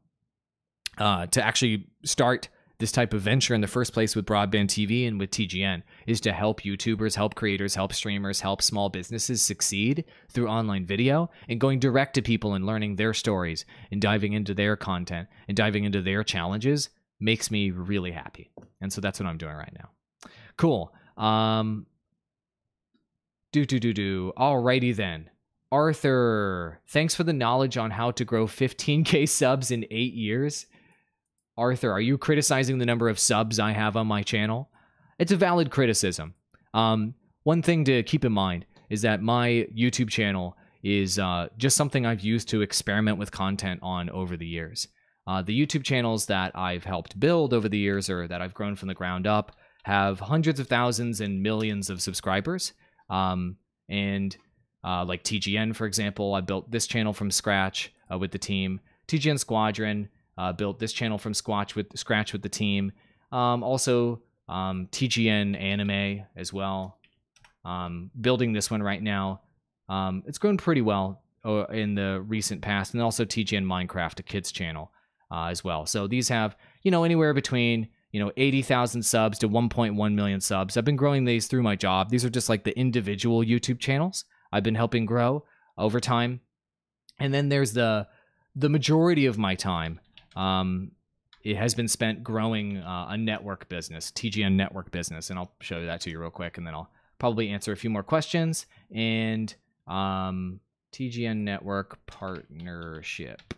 to actually start this type of venture in the first place with broadband TV and with TGN, is to help YouTubers, help creators, help streamers, help small businesses succeed through online video, and going direct to people and learning their stories and diving into their content and diving into their challenges makes me really happy. And so that's what I'm doing right now. Cool. Alrighty then. Arthur, thanks for the knowledge on how to grow 15K subs in 8 years. Arthur, are you criticizing the number of subs I have on my channel? It's a valid criticism. One thing to keep in mind is that my YouTube channel is just something I've used to experiment with content on over the years. The YouTube channels that I've helped build over the years, or that I've grown from the ground up, have hundreds of thousands and millions of subscribers. Like TGN, for example, I built this channel from scratch with the team. TGN Squadron built this channel from scratch with the team. Also, TGN Anime as well. Building this one right now. It's grown pretty well in the recent past. And also TGN Minecraft, a kids channel as well. So these have, anywhere between 80,000 subs to 1.1 million subs. I've been growing these through my job. These are just like the individual YouTube channels I've been helping grow over time. And then there's the majority of my time. It has been spent growing a network business, TGN network business. And I'll show that to you real quick. And then I'll probably answer a few more questions. And TGN network partnership.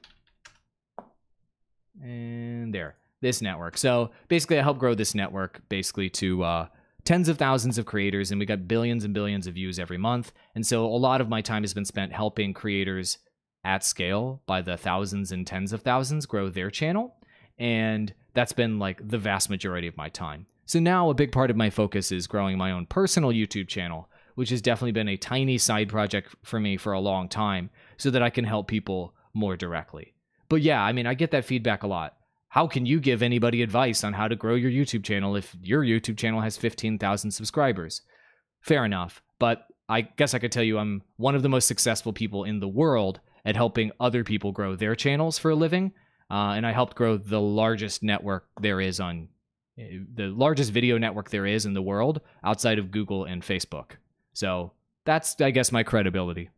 And there. This network. So basically I help grow this network basically to tens of thousands of creators, and we got billions and billions of views every month. And so a lot of my time has been spent helping creators at scale by the thousands and tens of thousands grow their channel. And that's been like the vast majority of my time. So now a big part of my focus is growing my own personal YouTube channel, which has definitely been a tiny side project for me for a long time so that I can help people more directly. But yeah, I mean, I get that feedback a lot. How can you give anybody advice on how to grow your YouTube channel if your YouTube channel has 15,000 subscribers? Fair enough, but I guess I could tell you I'm one of the most successful people in the world at helping other people grow their channels for a living, and I helped grow the largest network there is on, the largest video network there is in the world outside of Google and Facebook. So that's, I guess, my credibility.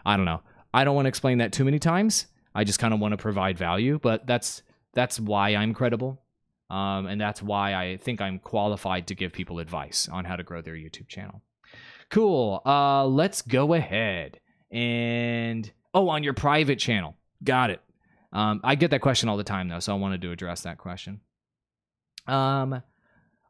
I don't know. I don't want to explain that too many times. I just kind of want to provide value, but that's why I'm credible, and that's why I think I'm qualified to give people advice on how to grow their YouTube channel. Cool. Let's go ahead and... Oh, on your private channel. Got it. I get that question all the time, though, so I wanted to address that question. All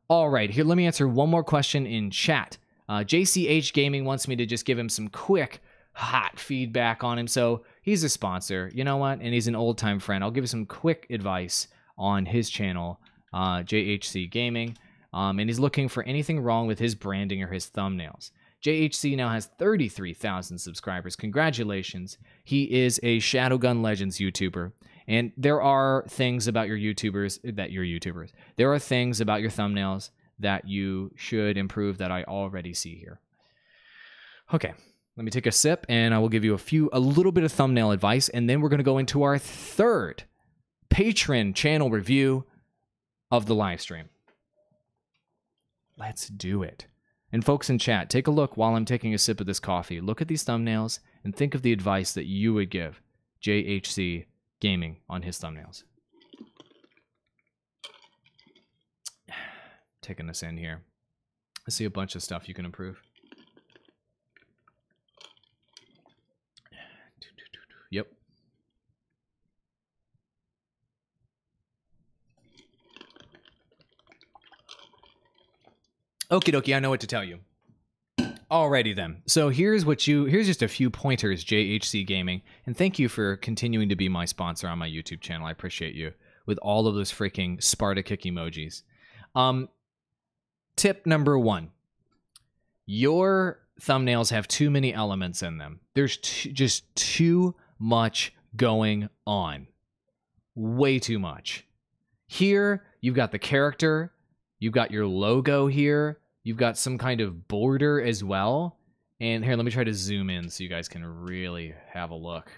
right, here, let me answer one more question in chat. JCH Gaming wants me to just give him some quick, hot feedback on him. So he's a sponsor, you know what? And he's an old-time friend. I'll give you some quick advice on his channel, JHC Gaming. And he's looking for anything wrong with his branding or his thumbnails. JHC now has 33,000 subscribers. Congratulations. He is a Shadowgun Legends YouTuber. And there are things about your YouTubers, there are things about your thumbnails that you should improve that I already see here. Okay. Let me take a sip, and I will give you a little bit of thumbnail advice, and then we're going to go into our third patron channel review of the live stream. Let's do it. And folks in chat, take a look while I'm taking a sip of this coffee. Look at these thumbnails and think of the advice that you would give JHC Gaming on his thumbnails. Taking this in here. I see a bunch of stuff you can improve. Yep. Okie dokie, I know what to tell you. Alrighty then. So here's just a few pointers, JHC Gaming, and thank you for continuing to be my sponsor on my YouTube channel. I appreciate you with all of those freaking Sparta kick emojis. Tip number 1. Your thumbnails have too many elements in them. There's just too much going on. Way too much. Here, you've got the character, you've got your logo here, you've got some kind of border as well. And here, let me try to zoom in so you guys can really have a look.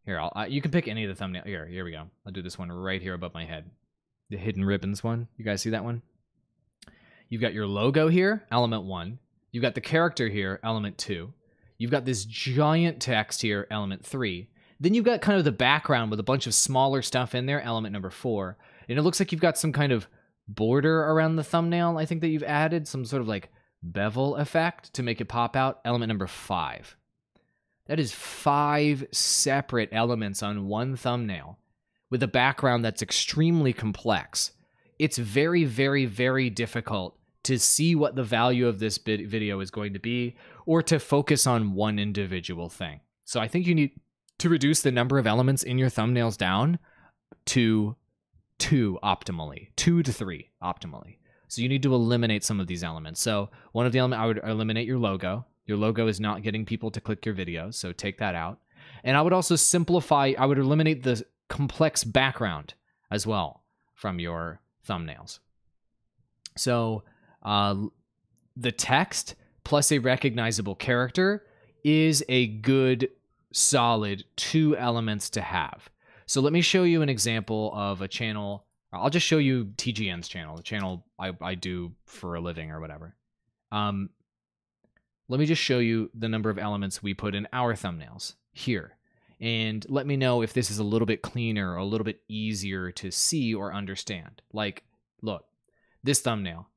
Here, you can pick any of the thumbnail. Here we go. I'll do this one right here above my head. The hidden ribbons one. You guys see that one? You've got your logo here, element 1. You've got the character here, element 2. You've got this giant text here, element 3. Then you've got kind of the background with a bunch of smaller stuff in there, element number 4. And it looks like you've got some kind of border around the thumbnail, I think, that you've added, some sort of like bevel effect to make it pop out, element number 5. That is 5 separate elements on one thumbnail with a background that's extremely complex. It's very, very, very difficult to see what the value of this video is going to be or to focus on one individual thing. So I think you need to reduce the number of elements in your thumbnails down to 2 optimally, 2 to 3 optimally. So you need to eliminate some of these elements. So one of the elements, I would eliminate your logo. Your logo is not getting people to click your videos, so take that out. And I would also I would eliminate the complex background as well from your thumbnails. So the text plus a recognizable character is a good, solid 2 elements to have. So let me show you an example of a channel I'll just show you TGN's channel, the channel I do for a living or whatever. Let me just show you the number of elements we put in our thumbnails here. And let me know if this is a little bit cleaner or a little bit easier to see or understand. Like, look, this thumbnail,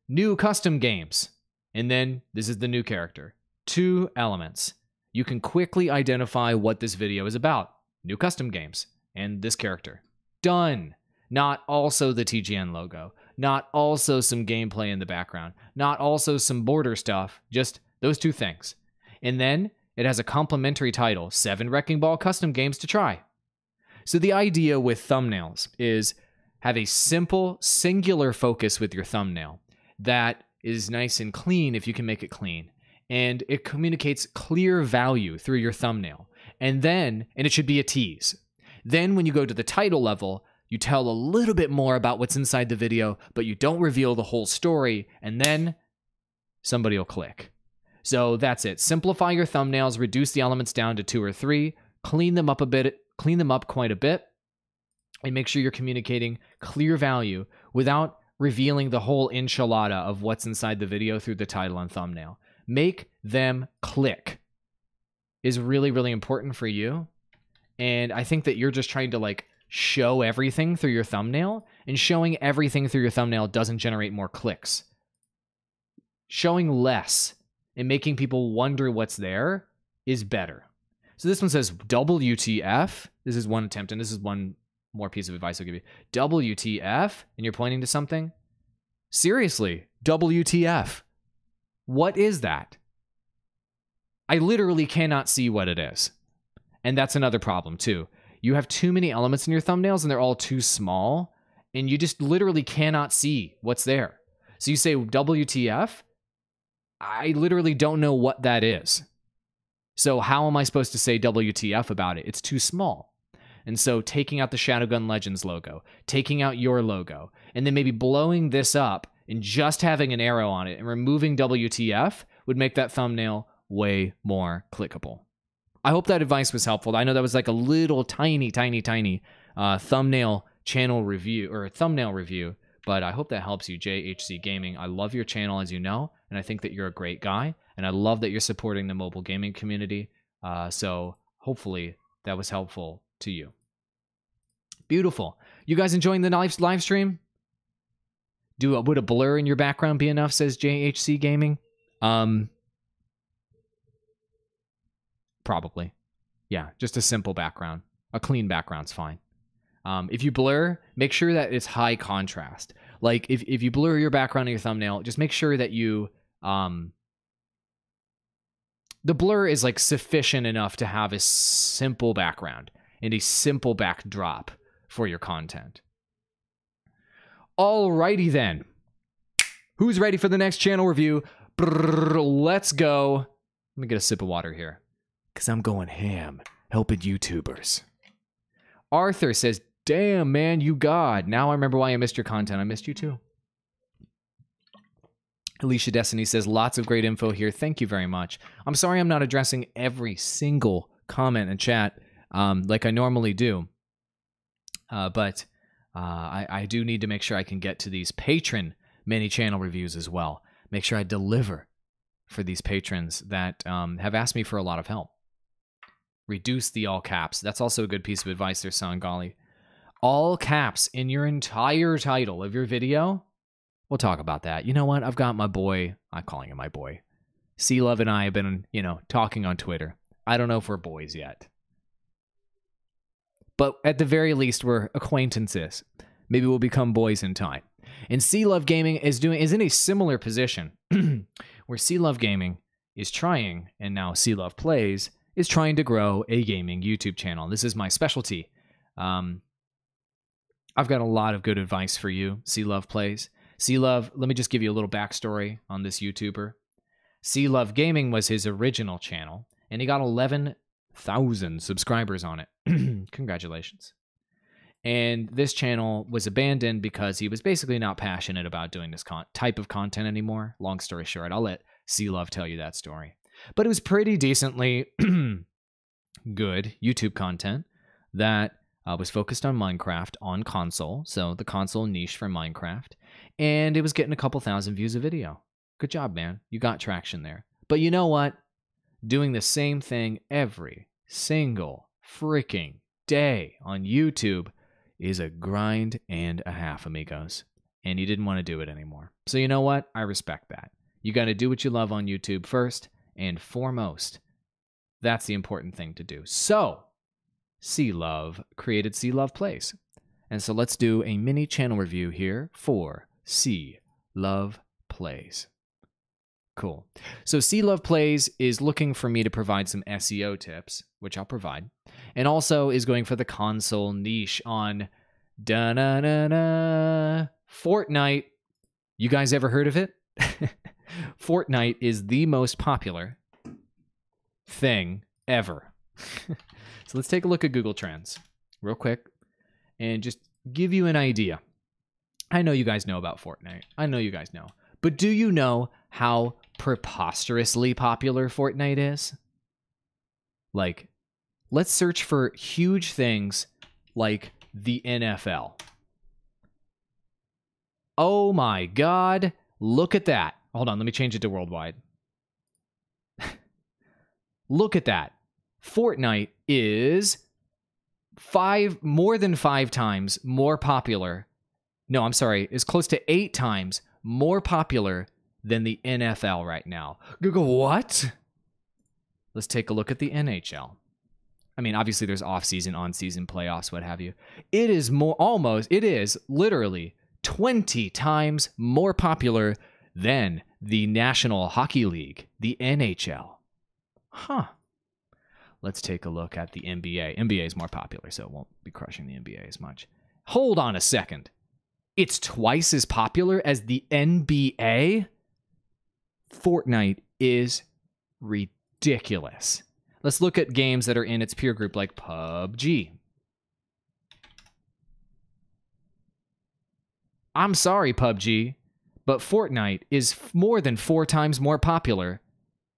new custom games. And then this is the new character. 2 elements. You can quickly identify what this video is about. New custom games and this character. Done. Not also the TGN logo. Not also some gameplay in the background. Not also some border stuff. Just those 2 things. And then it has a complimentary title, 7 Wrecking Ball custom games to try. So the idea with thumbnails is have a simple, singular focus with your thumbnail that is nice and clean if you can make it clean. And it communicates clear value through your thumbnail. And it should be a tease. Then when you go to the title level, you tell a little bit more about what's inside the video, but you don't reveal the whole story, and then somebody will click. So that's it. Simplify your thumbnails, reduce the elements down to 2 or 3, clean them up quite a bit, and make sure you're communicating clear value without revealing the whole enchilada of what's inside the video through the title and thumbnail. Make them click is really, really important for you. And I think that you're just trying to like show everything through your thumbnail, and showing everything through your thumbnail doesn't generate more clicks. Showing less and making people wonder what's there is better. So this one says WTF. This is one attempt, and this is one more piece of advice I'll give you. WTF, and you're pointing to something? Seriously, WTF. What is that? I literally cannot see what it is. And that's another problem too. You have too many elements in your thumbnails and they're all too small, and you just literally cannot see what's there. So you say WTF, I literally don't know what that is. So how am I supposed to say WTF about it? It's too small. And so taking out the Shadowgun Legends logo, taking out your logo, and then maybe blowing this up and just having an arrow on it and removing WTF would make that thumbnail way more clickable. I hope that advice was helpful. I know that was like a little tiny thumbnail channel review or thumbnail review, but I hope that helps you, JHC Gaming. I love your channel, as you know, and I think that you're a great guy, and I love that you're supporting the mobile gaming community. So hopefully that was helpful to you. Beautiful. You guys enjoying the live stream? Would a blur in your background be enough, says JHC Gaming? Probably. Yeah, just a simple background. A clean background's fine. If you blur, make sure that it's high contrast. Like, if you blur your background in your thumbnail, just make sure that you... the blur is, like, sufficient enough to have a simple background and a simple backdrop for your content. Alrighty then. Who's ready for the next channel review? Let's go. Let me get a sip of water here, because I'm going ham, helping YouTubers. Arthur says, damn, man, you God. Now I remember why I missed your content. I missed you too. Alicia Destiny says, lots of great info here. Thank you very much. I'm sorry I'm not addressing every single comment and chat like I normally do. But I do need to make sure I can get to these patron mini channel reviews as well. Make sure I deliver for these patrons that have asked me for a lot of help. Reduce the all caps. That's also a good piece of advice there, Sangali. All caps in your entire title of your video. We'll talk about that. You know what? I've got my boy. I'm calling him my boy. C-Love and I have been, talking on Twitter. I don't know if we're boys yet. But at the very least, we're acquaintances. Maybe we'll become boys in time. And C-Love Gaming is in a similar position where C-Love Gaming is trying, and now C-Love Plays, is trying to grow a gaming YouTube channel. This is my specialty. I've got a lot of good advice for you, C-Love Plays. C-Love, let me just give you a little backstory on this YouTuber. C-Love Gaming was his original channel, and he got 11,000 subscribers on it. Congratulations. And this channel was abandoned because he was basically not passionate about doing this type of content anymore. Long story short, I'll let C-Love tell you that story. But it was pretty decently good YouTube content that was focused on Minecraft on console, so the console niche for Minecraft, and it was getting a couple thousand views a video. Good job, man. You got traction there. But you know what? Doing the same thing every single freaking day on YouTube is a grind and a half, amigos. And he didn't want to do it anymore. So you know what? I respect that. You got to do what you love on YouTube first and foremost. That's the important thing to do. So, C-Love created C-Love Plays. And so let's do a mini channel review here for C-Love Plays. Cool. So C-Love Plays is looking for me to provide some SEO tips, which I'll provide, and also is going for the console niche on Fortnite. You guys ever heard of it? Fortnite is the most popular thing ever. So let's take a look at Google Trends real quick and just give you an idea. I know you guys know about Fortnite. I know you guys know. But do you know how preposterously popular Fortnite is? Like, let's search for huge things like the NFL. Oh my God, look at that. Hold on, let me change it to worldwide. Look at that. Fortnite is more than 5 times more popular. No, I'm sorry, is close to 8 times more popular than the NFL right now. What? Let's take a look at the NHL. I mean, obviously there's off-season, on-season, playoffs, what have you. It is literally 20 times more popular than the National Hockey League, the NHL. Huh. Let's take a look at the NBA. NBA is more popular, so it won't be crushing the NBA as much. Hold on a second. It's twice as popular as the NBA? Fortnite is ridiculous. Let's look at games that are in its peer group like PUBG. I'm sorry, PUBG, but Fortnite is more than 4 times more popular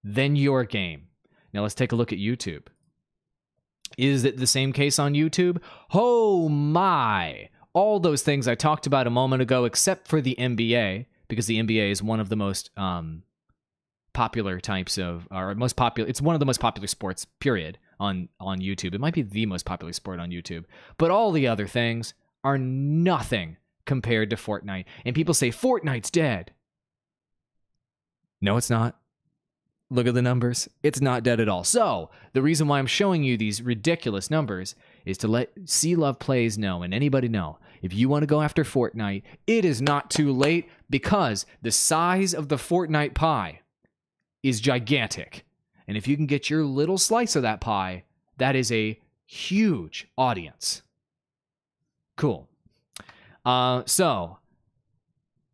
than your game. Now let's take a look at YouTube. Is it the same case on YouTube? Oh my! All those things I talked about a moment ago, except for the NBA, because the NBA is one of the most popular types of, or most popular, it's one of the most popular sports, period, on YouTube. It might be the most popular sport on YouTube. But all the other things are nothing compared to Fortnite. And people say, Fortnite's dead. No, it's not. Look at the numbers. It's not dead at all. So, the reason why I'm showing you these ridiculous numbers is to let C-Love Plays know, and anybody know, if you want to go after Fortnite, it is not too late, because the size of the Fortnite pie is gigantic. And if you can get your little slice of that pie, that is a huge audience. Cool. So,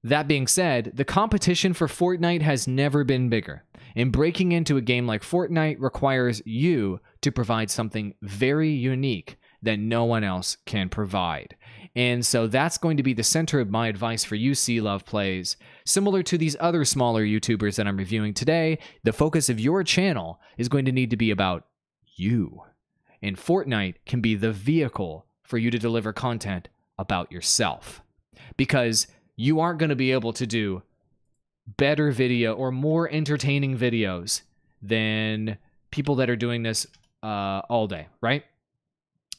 that being said, the competition for Fortnite has never been bigger. And breaking into a game like Fortnite requires you to provide something very unique that no one else can provide. And so that's going to be the center of my advice for you, C-Love Plays. Similar to these other smaller YouTubers that I'm reviewing today, the focus of your channel is going to need to be about you. And Fortnite can be the vehicle for you to deliver content about yourself. Because you aren't going to be able to do better video or more entertaining videos than people that are doing this all day, right?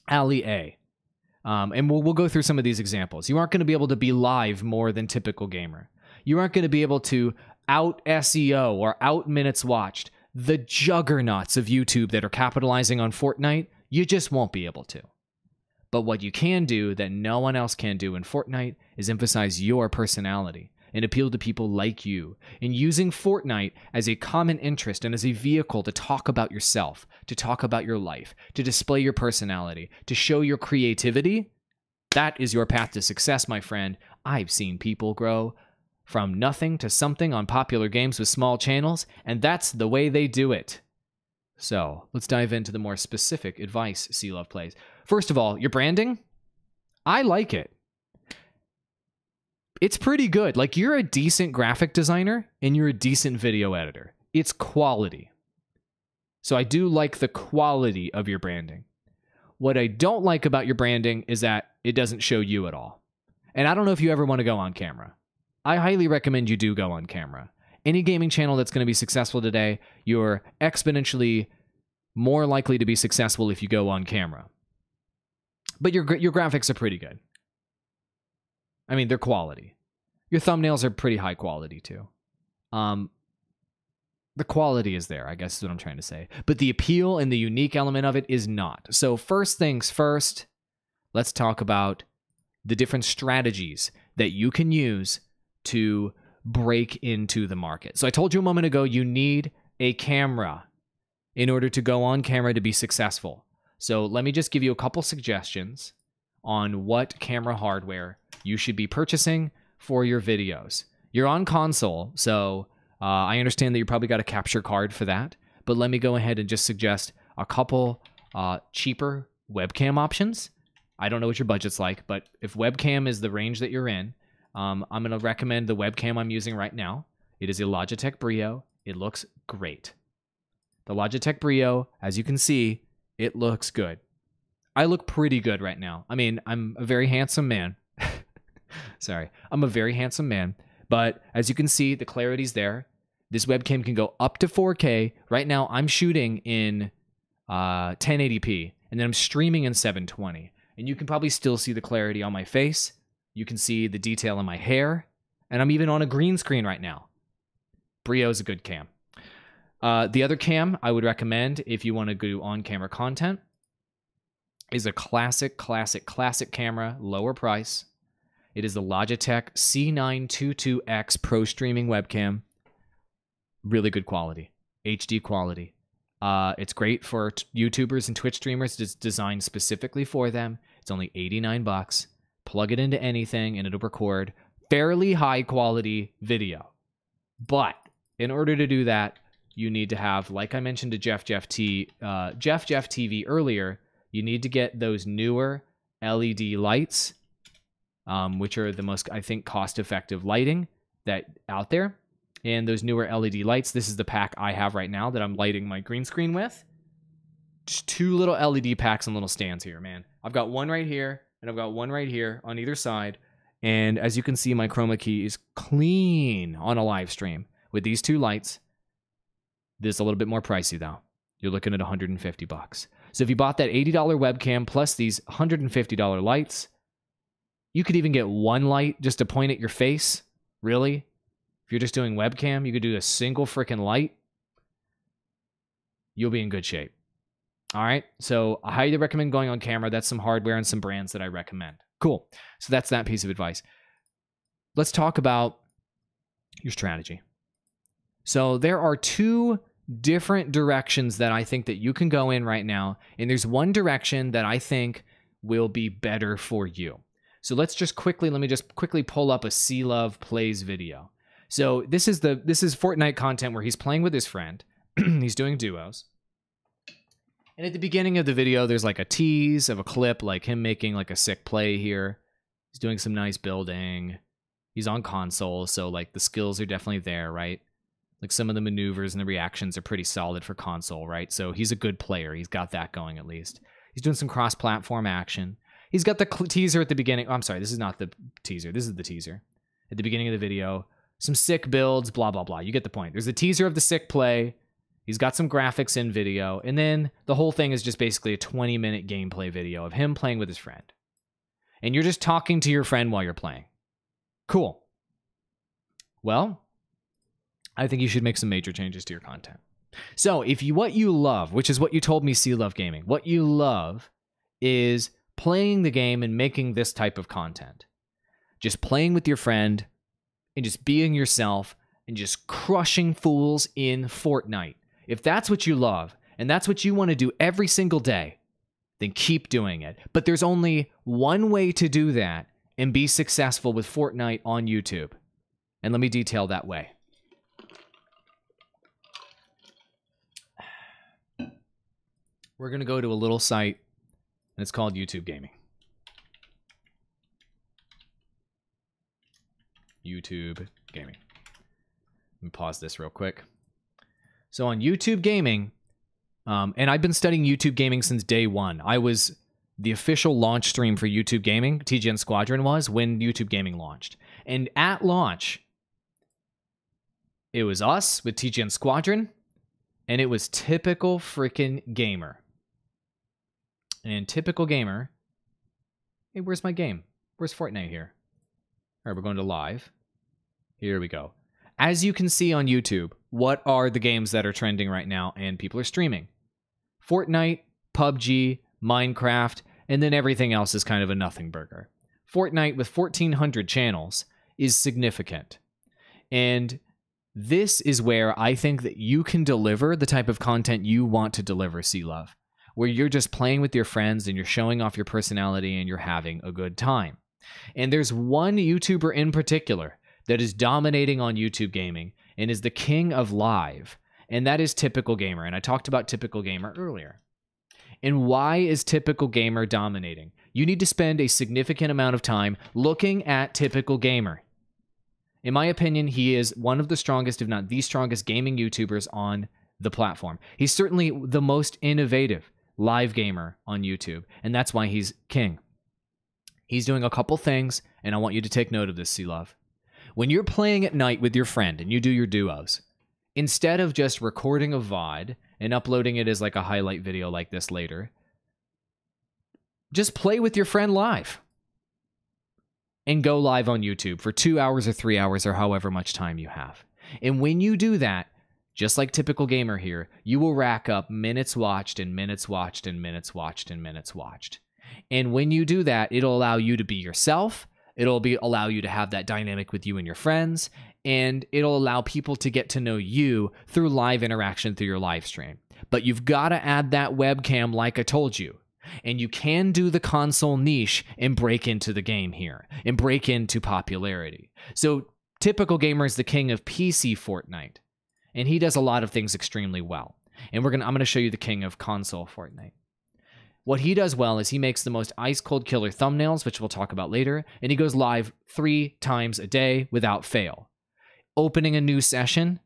Ali A. And we'll go through some of these examples. You aren't going to be able to be live more than typical gamer. You aren't going to be able to out SEO or out minutes watched the juggernauts of YouTube that are capitalizing on Fortnite. You just won't be able to. But what you can do that no one else can do in Fortnite is emphasize your personality and appeal to people like you, and using Fortnite as a common interest and as a vehicle to talk about yourself, to talk about your life, to display your personality, to show your creativity. That is your path to success, my friend. I've seen people grow from nothing to something on popular games with small channels, and that's the way they do it. So let's dive into the more specific advice C-Love Plays. First of all, your branding, I like it. It's pretty good. Like, you're a decent graphic designer and you're a decent video editor. It's quality. So I do like the quality of your branding. What I don't like about your branding is that it doesn't show you at all. And I don't know if you ever want to go on camera. I highly recommend you do go on camera. Any gaming channel that's going to be successful today, you're exponentially more likely to be successful if you go on camera. But your graphics are pretty good. I mean, they're quality. Your thumbnails are pretty high quality too. The quality is there, I guess is what I'm trying to say. But the appeal and the unique element of it is not. So first things first, let's talk about the different strategies that you can use to break into the market. So I told you a moment ago, you need a camera in order to go on camera to be successful. So let me just give you a couple suggestions on what camera hardware you should be purchasing for your videos. You're on console, so I understand that you probably got a capture card for that, but let me go ahead and just suggest a couple cheaper webcam options. I don't know what your budget's like, but if webcam is the range that you're in, I'm going to recommend the webcam I'm using right now. It is a Logitech Brio. It looks great. The Logitech Brio, as you can see, it looks good. I look pretty good right now. I mean, I'm a very handsome man. Sorry. I'm a very handsome man. But as you can see, the clarity's there. This webcam can go up to 4K. Right now, I'm shooting in 1080p, and then I'm streaming in 720. And you can probably still see the clarity on my face. You can see the detail in my hair. And I'm even on a green screen right now. Brio is a good cam. The other cam I would recommend if you want to do on-camera content is a classic camera, lower price. It is the Logitech C922X Pro Streaming Webcam. Really good quality. HD quality. It's great for YouTubers and Twitch streamers. It's designed specifically for them. It's only $89. Plug it into anything and it'll record fairly high quality video. But in order to do that, you need to have, like I mentioned to Jeff TV earlier, you need to get those newer LED lights, which are the most, I think, cost-effective lighting that out there. And those newer LED lights, this is the pack I have right now that I'm lighting my green screen with. Just two little LED packs and little stands here, man. I've got one right here, and I've got one right here on either side. And as you can see, my chroma key is clean on a live stream. With these two lights, this is a little bit more pricey, though. You're looking at $150. So if you bought that $80 webcam plus these $150 lights, you could even get one light just to point at your face. Really? If you're just doing webcam, you could do a single freaking light. You'll be in good shape. All right? So I highly recommend going on camera. That's some hardware and some brands that I recommend. Cool. So that's that piece of advice. Let's talk about your strategy. So there are two different directions that I think that you can go in right now. And there's one direction that I think will be better for you. So let me just quickly pull up a C-Love Plays video. So this is Fortnite content where he's playing with his friend. He's doing duos. And at the beginning of the video, there's like a tease of a clip, like him making like a sick play here. He's doing some nice building. He's on console, so like the skills are definitely there, right? Like some of the maneuvers and the reactions are pretty solid for console, right? So he's a good player. He's got that going at least. He's doing some cross-platform action. He's got the teaser at the beginning. Oh, I'm sorry, this is not the teaser. This is the teaser. At the beginning of the video, some sick builds, blah, blah, blah. You get the point. There's the teaser of the sick play. He's got some graphics in video. And then the whole thing is just basically a 20-minute gameplay video of him playing with his friend. And you're just talking to your friend while you're playing. Cool. Well, I think you should make some major changes to your content. So what you love, which is what you told me, C-Love Gaming, what you love is playing the game and making this type of content. Just playing with your friend and just being yourself and just crushing fools in Fortnite. If that's what you love and that's what you want to do every single day, then keep doing it. But there's only one way to do that and be successful with Fortnite on YouTube. And let me detail that way. We're going to go to a little site, and it's called YouTube Gaming. YouTube Gaming. Let me pause this real quick. So on YouTube Gaming, and I've been studying YouTube Gaming since day one. I was the official launch stream for YouTube Gaming, TGN Squadron, was when YouTube Gaming launched. And at launch, it was us with TGN Squadron, and it was Typical Freaking Gamer. And Typical Gamer, hey, where's my game? Where's Fortnite here? All right, we're going to live. Here we go. As you can see on YouTube, what are the games that are trending right now and people are streaming? Fortnite, PUBG, Minecraft, and then everything else is kind of a nothing burger. Fortnite with 1,400 channels is significant. And this is where I think that you can deliver the type of content you want to deliver, C-Love, where you're just playing with your friends and you're showing off your personality and you're having a good time. And there's one YouTuber in particular that is dominating on YouTube Gaming and is the king of live, and that is Typical Gamer. And I talked about Typical Gamer earlier. And why is Typical Gamer dominating? You need to spend a significant amount of time looking at Typical Gamer. In my opinion, he is one of the strongest, if not the strongest, gaming YouTubers on the platform. He's certainly the most innovative live gamer on YouTube, and that's why he's king. He's doing a couple things, and I want you to take note of this, C-Love. When you're playing at night with your friend and you do your duos, instead of just recording a VOD and uploading it as like a highlight video like this later, just play with your friend live and go live on YouTube for 2 hours or 3 hours or however much time you have. And when you do that, just like Typical Gamer here, you will rack up minutes watched and minutes watched and minutes watched and minutes watched. And when you do that, it'll allow you to be yourself. It'll allow you to have that dynamic with you and your friends, and it'll allow people to get to know you through live interaction through your live stream. But you've got to add that webcam like I told you. And you can do the console niche and break into the game here and break into popularity. So Typical Gamer is the king of PC Fortnite, and he does a lot of things extremely well. And I'm going to show you the king of console Fortnite. What he does well is he makes the most ice-cold killer thumbnails, which we'll talk about later, and he goes live 3 times a day without fail. Opening a new session,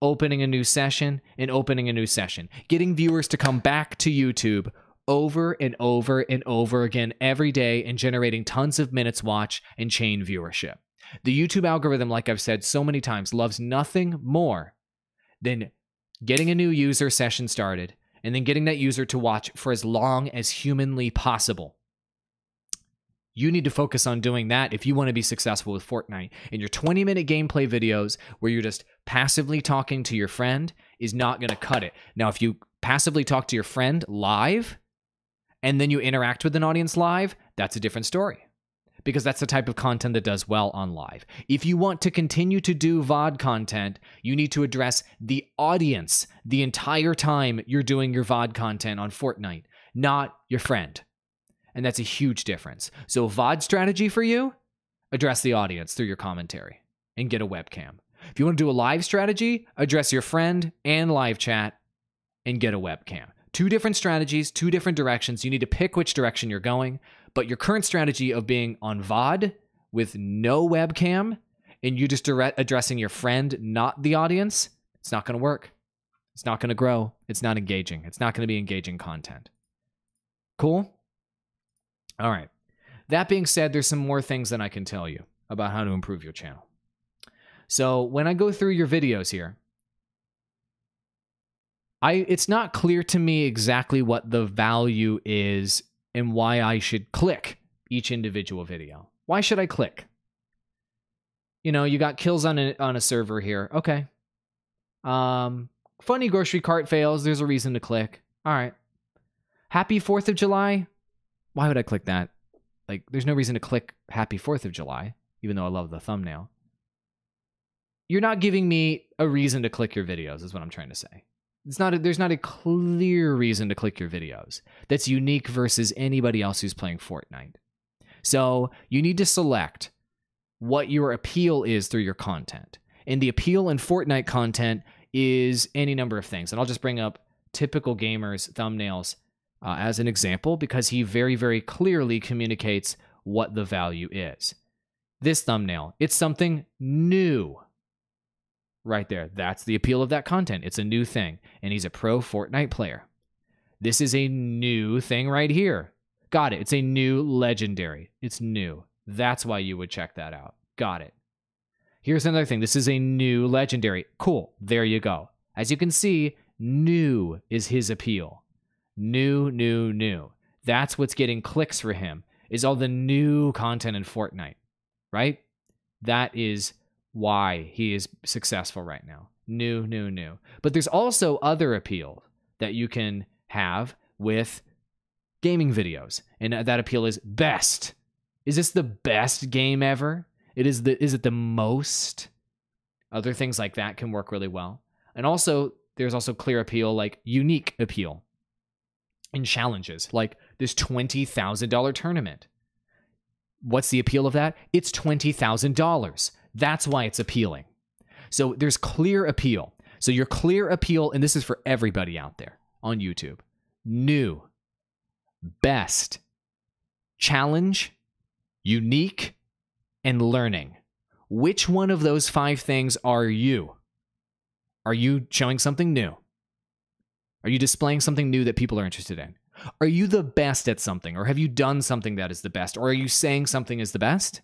opening a new session, and opening a new session. Getting viewers to come back to YouTube over and over and over again every day and generating tons of minutes watch and chain viewership. The YouTube algorithm, like I've said so many times, loves nothing more than getting a new user session started and then getting that user to watch for as long as humanly possible. You need to focus on doing that if you want to be successful with Fortnite. And your 20-minute gameplay videos where you're just passively talking to your friend is not going to cut it. Now, if you passively talk to your friend live and then you interact with an audience live, that's a different story, because that's the type of content that does well on live. If you want to continue to do VOD content, you need to address the audience the entire time you're doing your VOD content on Fortnite, not your friend. And that's a huge difference. So VOD strategy for you, address the audience through your commentary and get a webcam. If you want to do a live strategy, address your friend and live chat and get a webcam. 2 different strategies, 2 different directions. You need to pick which direction you're going. But your current strategy of being on VOD with no webcam and you just addressing your friend, not the audience, it's not going to work. It's not going to grow. It's not engaging. It's not going to be engaging content. Cool? All right. That being said, there's some more things that I can tell you about how to improve your channel. So when I go through your videos here, it's not clear to me exactly what the value is and why I should click each individual video. Why should I click? You know, you got kills on a server here. Okay. Funny grocery cart fails. There's a reason to click. All right. Happy 4th of July. Why would I click that? Like, there's no reason to click Happy 4th of July, even though I love the thumbnail. You're not giving me a reason to click your videos, is what I'm trying to say. There's not a clear reason to click your videos that's unique versus anybody else who's playing Fortnite. So you need to select what your appeal is through your content. And the appeal in Fortnite content is any number of things. And I'll just bring up Typical Gamer's thumbnails as an example, because he very, very clearly communicates what the value is. This thumbnail, it's something new. Right there. That's the appeal of that content. It's a new thing. And he's a pro Fortnite player. This is a new thing right here. Got it. It's a new legendary. It's new. That's why you would check that out. Got it. Here's another thing. This is a new legendary. Cool. There you go. As you can see, new is his appeal. New, new, new. That's what's getting clicks for him, is all the new content in Fortnite, right? That is why he is successful right now. New, new, new. But there's also other appeal that you can have with gaming videos. And that appeal is best. Is this the best game ever? Is it the most? Other things like that can work really well. And also, there's also clear appeal, like unique appeal. And challenges, like this $20,000 tournament. What's the appeal of that? It's $20,000. That's why it's appealing. So there's clear appeal. So your clear appeal, and this is for everybody out there on YouTube. New, best, challenge, unique, and learning. Which one of those 5 things are you? Are you showing something new? Are you displaying something new that people are interested in? Are you the best at something? Or have you done something that is the best? Or are you saying something is the best?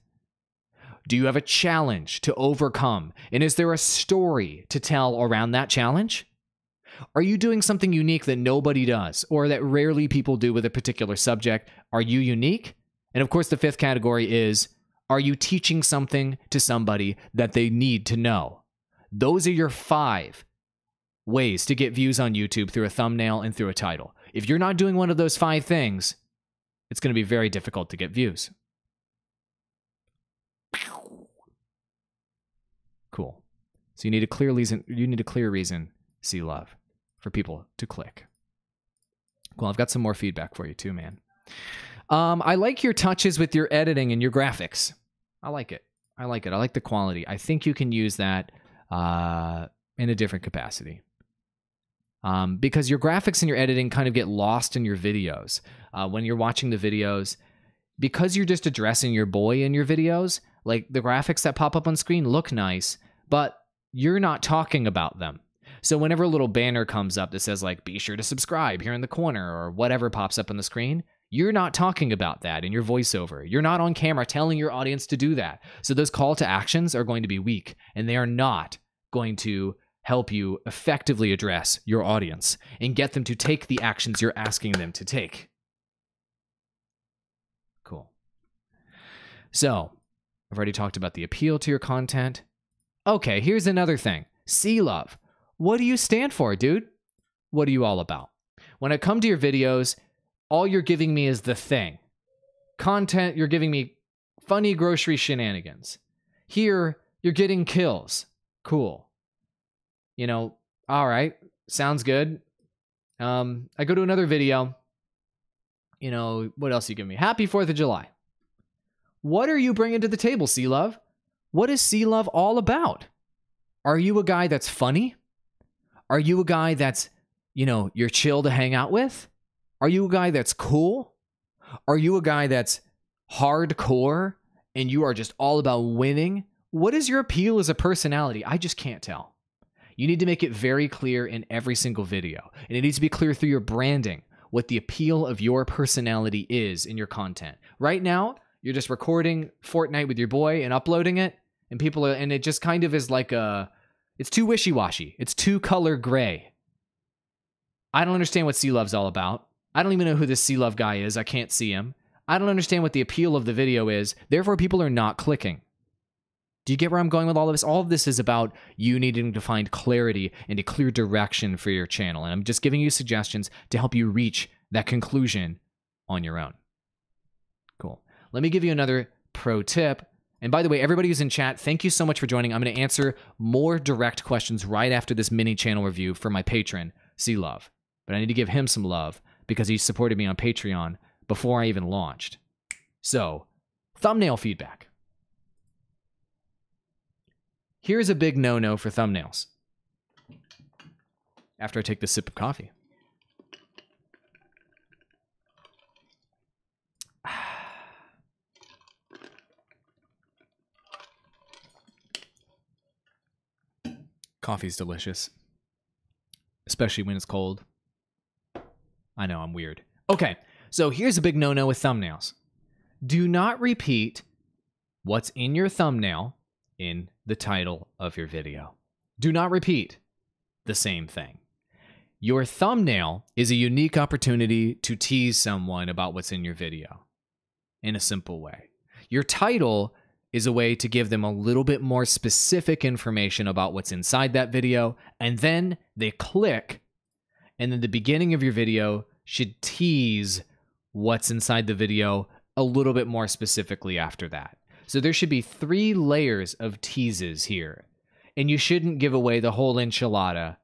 Do you have a challenge to overcome? And is there a story to tell around that challenge? Are you doing something unique that nobody does or that rarely people do with a particular subject? Are you unique? And of course, the 5th category is, are you teaching something to somebody that they need to know? Those are your 5 ways to get views on YouTube through a thumbnail and through a title. If you're not doing one of those 5 things, it's going to be very difficult to get views. Cool. So you need a clear reason, see love, for people to click. Cool. I've got some more feedback for you too, man. I like your touches with your editing and your graphics. I like it. I like the quality. I think you can use that in a different capacity. Because your graphics and your editing kind of get lost in your videos. When you're watching the videos, because you're just addressing your boy in your videos, like the graphics that pop up on screen look nice, but you're not talking about them. So whenever a little banner comes up that says like, be sure to subscribe here in the corner or whatever pops up on the screen, you're not talking about that in your voiceover. You're not on camera telling your audience to do that. So those call to actions are going to be weak, and they are not going to help you effectively address your audience and get them to take the actions you're asking them to take. Cool. So, I've already talked about the appeal to your content. Okay, here's another thing. See love. What do you stand for, dude? What are you all about? When I come to your videos, all you're giving me is the thing. Content, you're giving me funny grocery shenanigans. Here, you're getting kills. Cool. You know, all right, sounds good. I go to another video. You know, what else you give me? Happy 4th of July. What are you bringing to the table, Sea Love? What is Sea Love all about? Are you a guy that's funny? Are you a guy that's, you know, you're chill to hang out with? Are you a guy that's cool? Are you a guy that's hardcore and you are just all about winning? What is your appeal as a personality? I just can't tell. You need to make it very clear in every single video. And it needs to be clear through your branding what the appeal of your personality is in your content. Right now, you're just recording Fortnite with your boy and uploading it, and and it just kind of is like it's too wishy-washy. It's too color gray. I don't understand what Sea Love's all about. I don't even know who this Sea Love guy is. I can't see him. I don't understand what the appeal of the video is. Therefore, people are not clicking. Do you get where I'm going with all of this? All of this is about you needing to find clarity and a clear direction for your channel. And I'm just giving you suggestions to help you reach that conclusion on your own. Cool. Let me give you another pro tip. And by the way, everybody who's in chat, thank you so much for joining. I'm going to answer more direct questions right after this mini channel review for my patron, Sea Love. But I need to give him some love because he supported me on Patreon before I even launched. So, thumbnail feedback. Here's a big no-no for thumbnails. After I take this sip of coffee. Coffee's delicious. Especially when it's cold. I know, I'm weird. Okay, So here's a big no-no with thumbnails. Do not repeat what's in your thumbnail in the title of your video. Do not repeat the same thing. Your thumbnail is a unique opportunity to tease someone about what's in your video in a simple way. Your title is a way to give them a little bit more specific information about what's inside that video, and then they click, and then the beginning of your video should tease what's inside the video a little bit more specifically after that. So there should be 3 layers of teases here, and you shouldn't give away the whole enchilada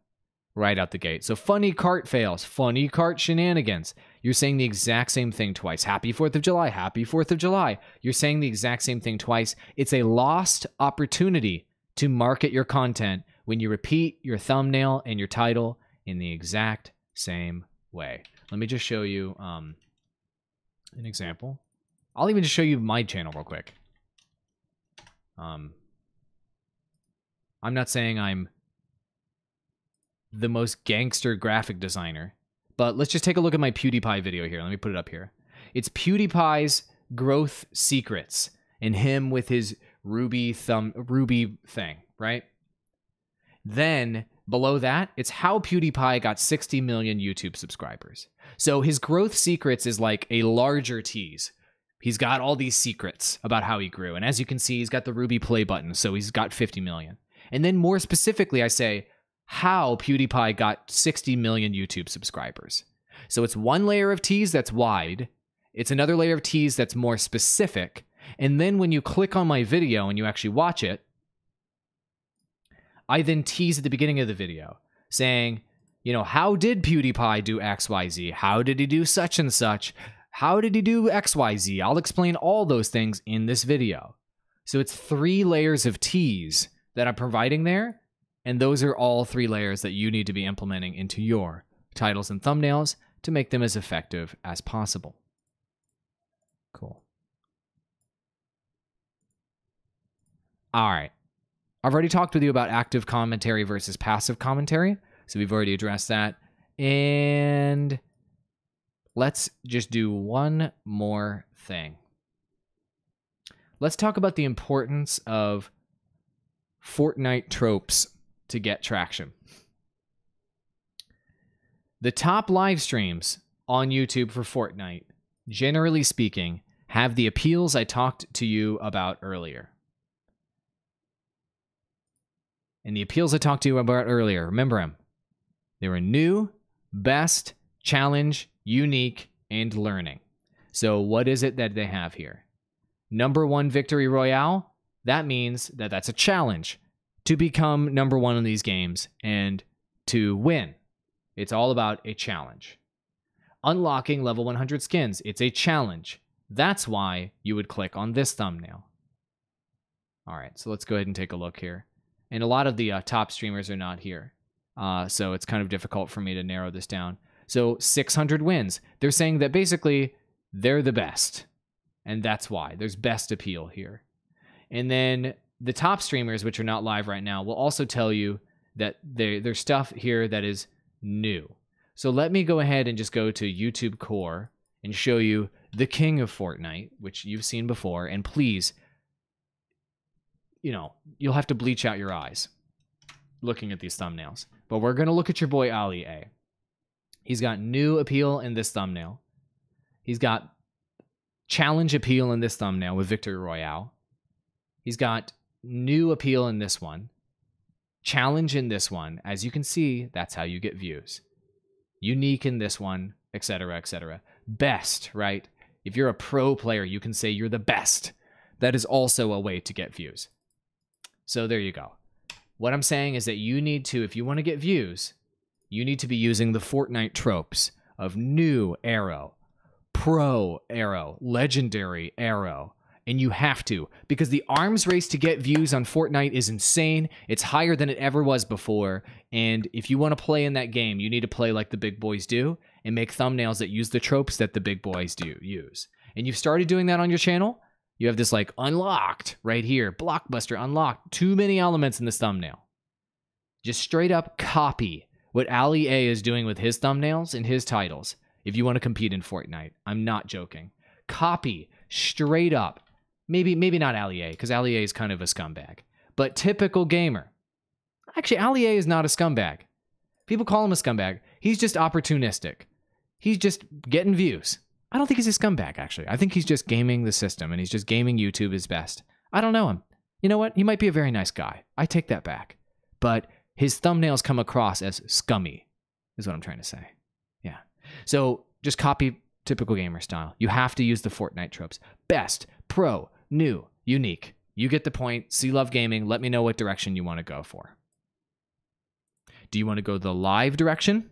right out the gate. So funny cart fails, funny cart shenanigans. You're saying the exact same thing twice. Happy 4th of July, happy 4th of July. You're saying the exact same thing twice. It's a lost opportunity to market your content when you repeat your thumbnail and your title in the exact same way. Let me just show you an example. I'll even just show you my channel real quick. I'm not saying I'm the most gangster graphic designer, but let's just take a look at my PewDiePie video here. Let me put it up here. It's PewDiePie's growth secrets and him with his Ruby thing, right? Then below that, it's how PewDiePie got 60 million YouTube subscribers. So his growth secrets is like a larger tease. He's got all these secrets about how he grew. And as you can see, he's got the Ruby play button, so he's got 50 million. And then more specifically, I say how PewDiePie got 60 million YouTube subscribers. So it's one layer of tease that's wide. It's another layer of tease that's more specific. And then when you click on my video and you actually watch it, I then tease at the beginning of the video saying, you know, how did PewDiePie do XYZ? How did he do such and such? How did he do XYZ? I'll explain all those things in this video. So it's 3 layers of tease that I'm providing there. And those are all 3 layers that you need to be implementing into your titles and thumbnails to make them as effective as possible. Cool. All right. I've already talked with you about active commentary versus passive commentary. So we've already addressed that. And let's just do one more thing. Let's talk about the importance of Fortnite tropes to get traction. The top live streams on YouTube for Fortnite, generally speaking, have the appeals I talked to you about earlier. And the appeals I talked to you about earlier, remember them. They were new, best, challenge, unique, and learning. So what is it that they have here? Number 1 victory royale. That means that that's a challenge to become number 1 in these games and to win. It's all about a challenge. Unlocking level 100 skins. It's a challenge. That's why you would click on this thumbnail. All right, so let's go ahead and take a look here. And a lot of the top streamers are not here. So it's kind of difficult for me to narrow this down. So 600 wins. They're saying that basically they're the best. And that's why. There's best appeal here. And then the top streamers, which are not live right now, will also tell you that there's stuff here that is new. So let me go ahead and just go to YouTube Core and show you the king of Fortnite, which you've seen before. And please, you know, you'll have to bleach out your eyes looking at these thumbnails. But we're going to look at your boy Ali A. He's got new appeal in this thumbnail. He's got challenge appeal in this thumbnail with Victory Royale. He's got new appeal in this one. Challenge in this one. As you can see, that's how you get views. Unique in this one, etc., etc. Best, right? If you're a pro player, you can say you're the best. That is also a way to get views. So there you go. What I'm saying is that you need to, if you want to get views, you need to be using the Fortnite tropes of new arrow, pro arrow, legendary arrow. And you have to, because the arms race to get views on Fortnite is insane. It's higher than it ever was before. And if you want to play in that game, you need to play like the big boys do and make thumbnails that use the tropes that the big boys do use. And you've started doing that on your channel. You have this like unlocked right here, blockbuster unlocked, too many elements in this thumbnail. Just straight up copy what Ali A is doing with his thumbnails and his titles if you want to compete in Fortnite. I'm not joking. Copy straight up. Maybe not Allier, because Allier is kind of a scumbag. But typical gamer. Actually, Allier is not a scumbag. People call him a scumbag. He's just opportunistic. He's just getting views. I don't think he's a scumbag, actually. I think he's just gaming the system, and he's just gaming YouTube his best. I don't know him. You know what? He might be a very nice guy. I take that back. But his thumbnails come across as scummy, is what I'm trying to say. Yeah. So just copy typical gamer style. You have to use the Fortnite tropes. Best, pro, new, unique. You get the point. See Love Gaming. Let me know what direction you want to go for. Do you want to go the live direction,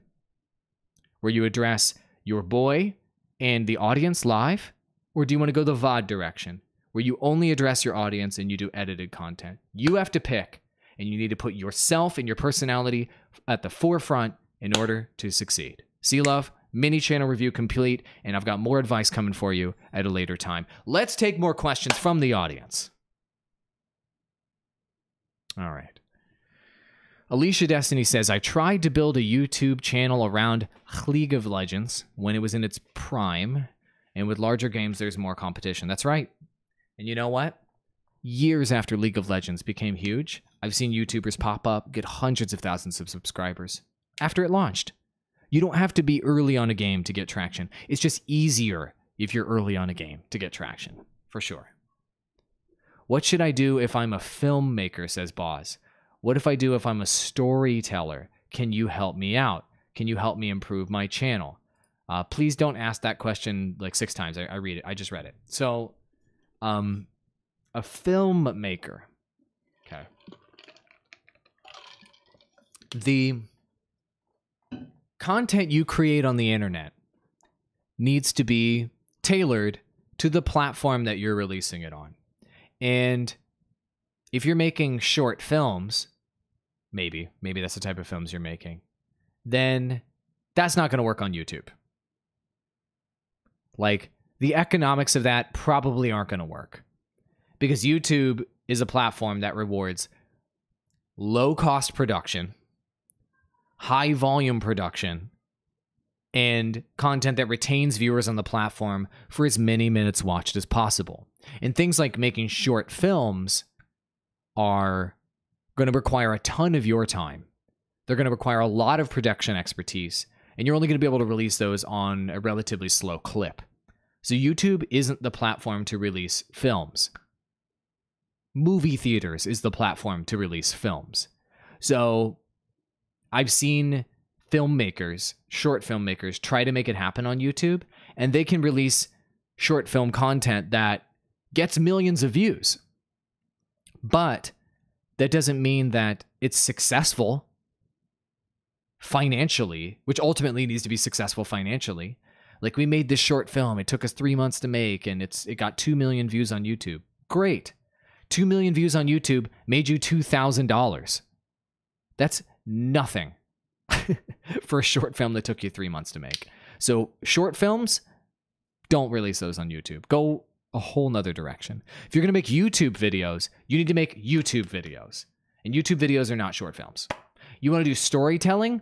where you address your boy and the audience live? Or do you want to go the VOD direction, where you only address your audience and you do edited content? You have to pick, and you need to put yourself and your personality at the forefront in order to succeed. See Love, mini channel review complete, and I've got more advice coming for you at a later time. Let's take more questions from the audience. All right. Alicia Destiny says, I tried to build a YouTube channel around League of Legends when it was in its prime, and with larger games, there's more competition. That's right. And you know what? Years after League of Legends became huge, I've seen YouTubers pop up, get hundreds of thousands of subscribers after it launched. You don't have to be early on a game to get traction. It's just easier if you're early on a game to get traction, for sure. What should I do if I'm a filmmaker, says Boz. What if I'm a storyteller? Can you help me out? Can you help me improve my channel? Please don't ask that question like 6 times. I read it. I just read it. So, a filmmaker. Okay. The content you create on the internet needs to be tailored to the platform that you're releasing it on. And if you're making short films, maybe that's the type of films you're making, then that's not going to work on YouTube. Like, the economics of that probably aren't going to work, because YouTube is a platform that rewards low-cost production, high-volume production, and content that retains viewers on the platform for as many minutes watched as possible. And things like making short films are going to require a ton of your time. They're going to require a lot of production expertise, and you're only going to be able to release those on a relatively slow clip. So YouTube isn't the platform to release films. Movie theaters is the platform to release films. So I've seen filmmakers, short filmmakers, try to make it happen on YouTube, and they can release short film content that gets millions of views. But that doesn't mean that it's successful financially, which ultimately needs to be successful financially. Like, we made this short film, it took us 3 months to make, and it got 2 million views on YouTube. Great. 2 million views on YouTube made you $2,000. That's nothing for a short film that took you 3 months to make. So short films, don't release those on YouTube. Go a whole nother direction. If you're going to make YouTube videos, you need to make YouTube videos. And YouTube videos are not short films. You want to do storytelling?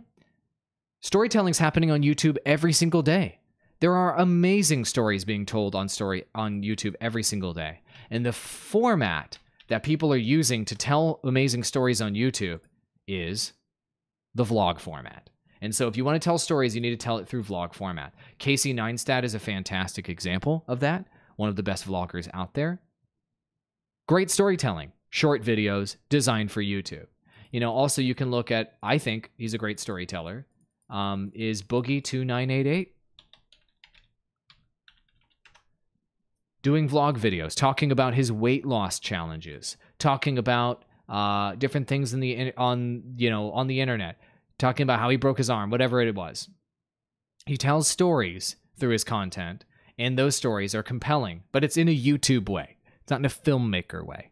Storytelling's happening on YouTube every single day. There are amazing stories being told on YouTube every single day. And the format that people are using to tell amazing stories on YouTube is the vlog format. And so if you want to tell stories, you need to tell it through vlog format. Casey Neistat is a fantastic example of that. One of the best vloggers out there. Great storytelling. Short videos designed for YouTube. You know, also you can look at, I think he's a great storyteller, is Boogie2988. Doing vlog videos, talking about his weight loss challenges, talking about different things on the internet, talking about how he broke his arm, whatever it was. He tells stories through his content, and those stories are compelling, but it's in a YouTube way. It's not in a filmmaker way.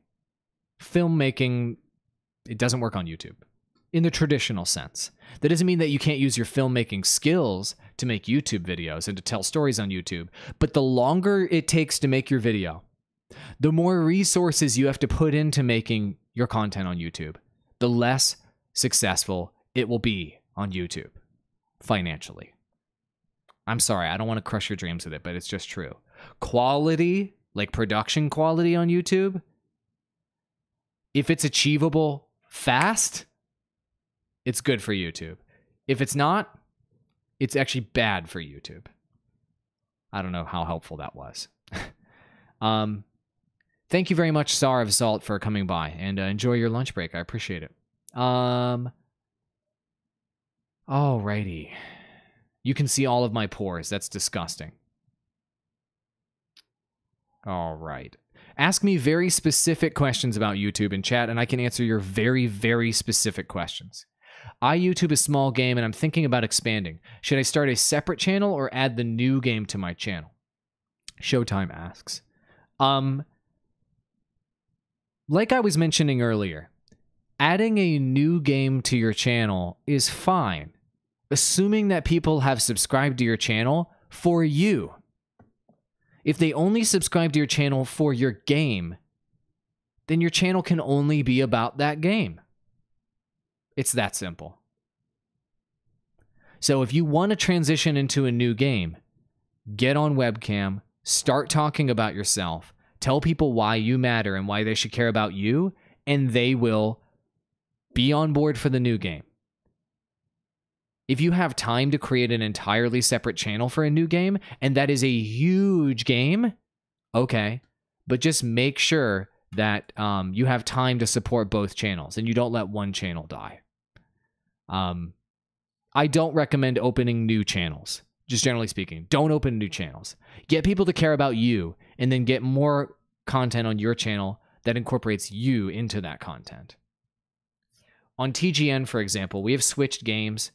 Filmmaking, it doesn't work on YouTube in the traditional sense. That doesn't mean that you can't use your filmmaking skills to make YouTube videos and to tell stories on YouTube, but the longer it takes to make your video, the more resources you have to put into making your content on YouTube, the less successful it will be on YouTube financially. I'm sorry, I don't want to crush your dreams with it, but it's just true. Quality, like production quality on YouTube, if it's achievable fast, it's good for YouTube. If it's not, it's actually bad for YouTube. I don't know how helpful that was. Thank you very much, Sar of Salt, for coming by, and enjoy your lunch break. I appreciate it. Alrighty. You can see all of my pores. That's disgusting. All right. Ask me very specific questions about YouTube in chat, and I can answer your very, very specific questions. I YouTube a small game, and I'm thinking about expanding. Should I start a separate channel or add the new game to my channel? Showtime asks. Like I was mentioning earlier, adding a new game to your channel is fine, assuming that people have subscribed to your channel for you. If they only subscribe to your channel for your game, then your channel can only be about that game. It's that simple. So if you want to transition into a new game, get on webcam, start talking about yourself, tell people why you matter and why they should care about you, and they will be on board for the new game. If you have time to create an entirely separate channel for a new game, and that is a huge game, okay, but just make sure that you have time to support both channels and you don't let one channel die. I don't recommend opening new channels, just generally speaking. Don't open new channels. Get people to care about you, and then get more content on your channel that incorporates you into that content. On TGN, for example, we have switched games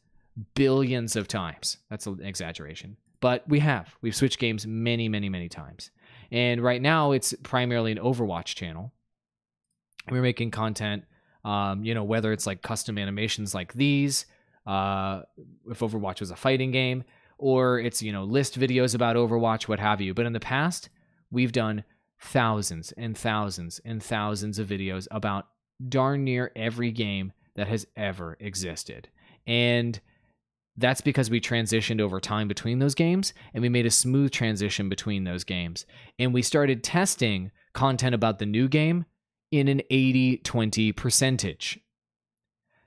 billions of times. That's an exaggeration, but we've switched games many, many, many times. And right now it's primarily an Overwatch channel. We're making content, whether it's like custom animations like these, if Overwatch was a fighting game, or it's, list videos about Overwatch, what have you. But in the past, we've done thousands and thousands and thousands of videos about darn near every game that has ever existed. And that's because we transitioned over time between those games, and we made a smooth transition between those games. And we started testing content about the new game in an 80-20 percentage.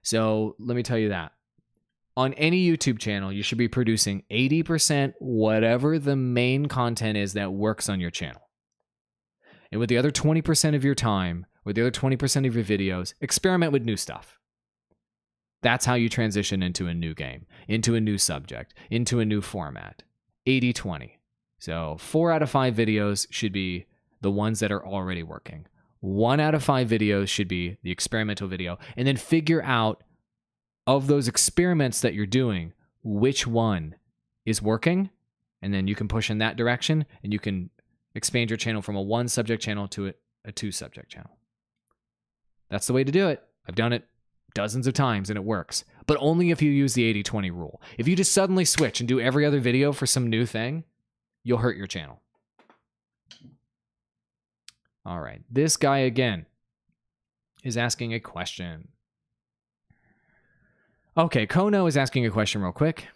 So let me tell you that. On any YouTube channel, you should be producing 80% whatever the main content is that works on your channel. And with the other 20% of your time, with the other 20% of your videos, experiment with new stuff. That's how you transition into a new game, into a new subject, into a new format. 80-20. So 4 out of 5 videos should be the ones that are already working. 1 out of 5 videos should be the experimental video. And then figure out, of those experiments that you're doing, which one is working. And then you can push in that direction, and you can expand your channel from a 1-subject channel to a 2-subject channel. That's the way to do it. I've done it dozens of times and it works, but only if you use the 80-20 rule. If you just suddenly switch and do every other video for some new thing, you'll hurt your channel. All right, this guy again is asking a question. Okay, Kono is asking a question real quick,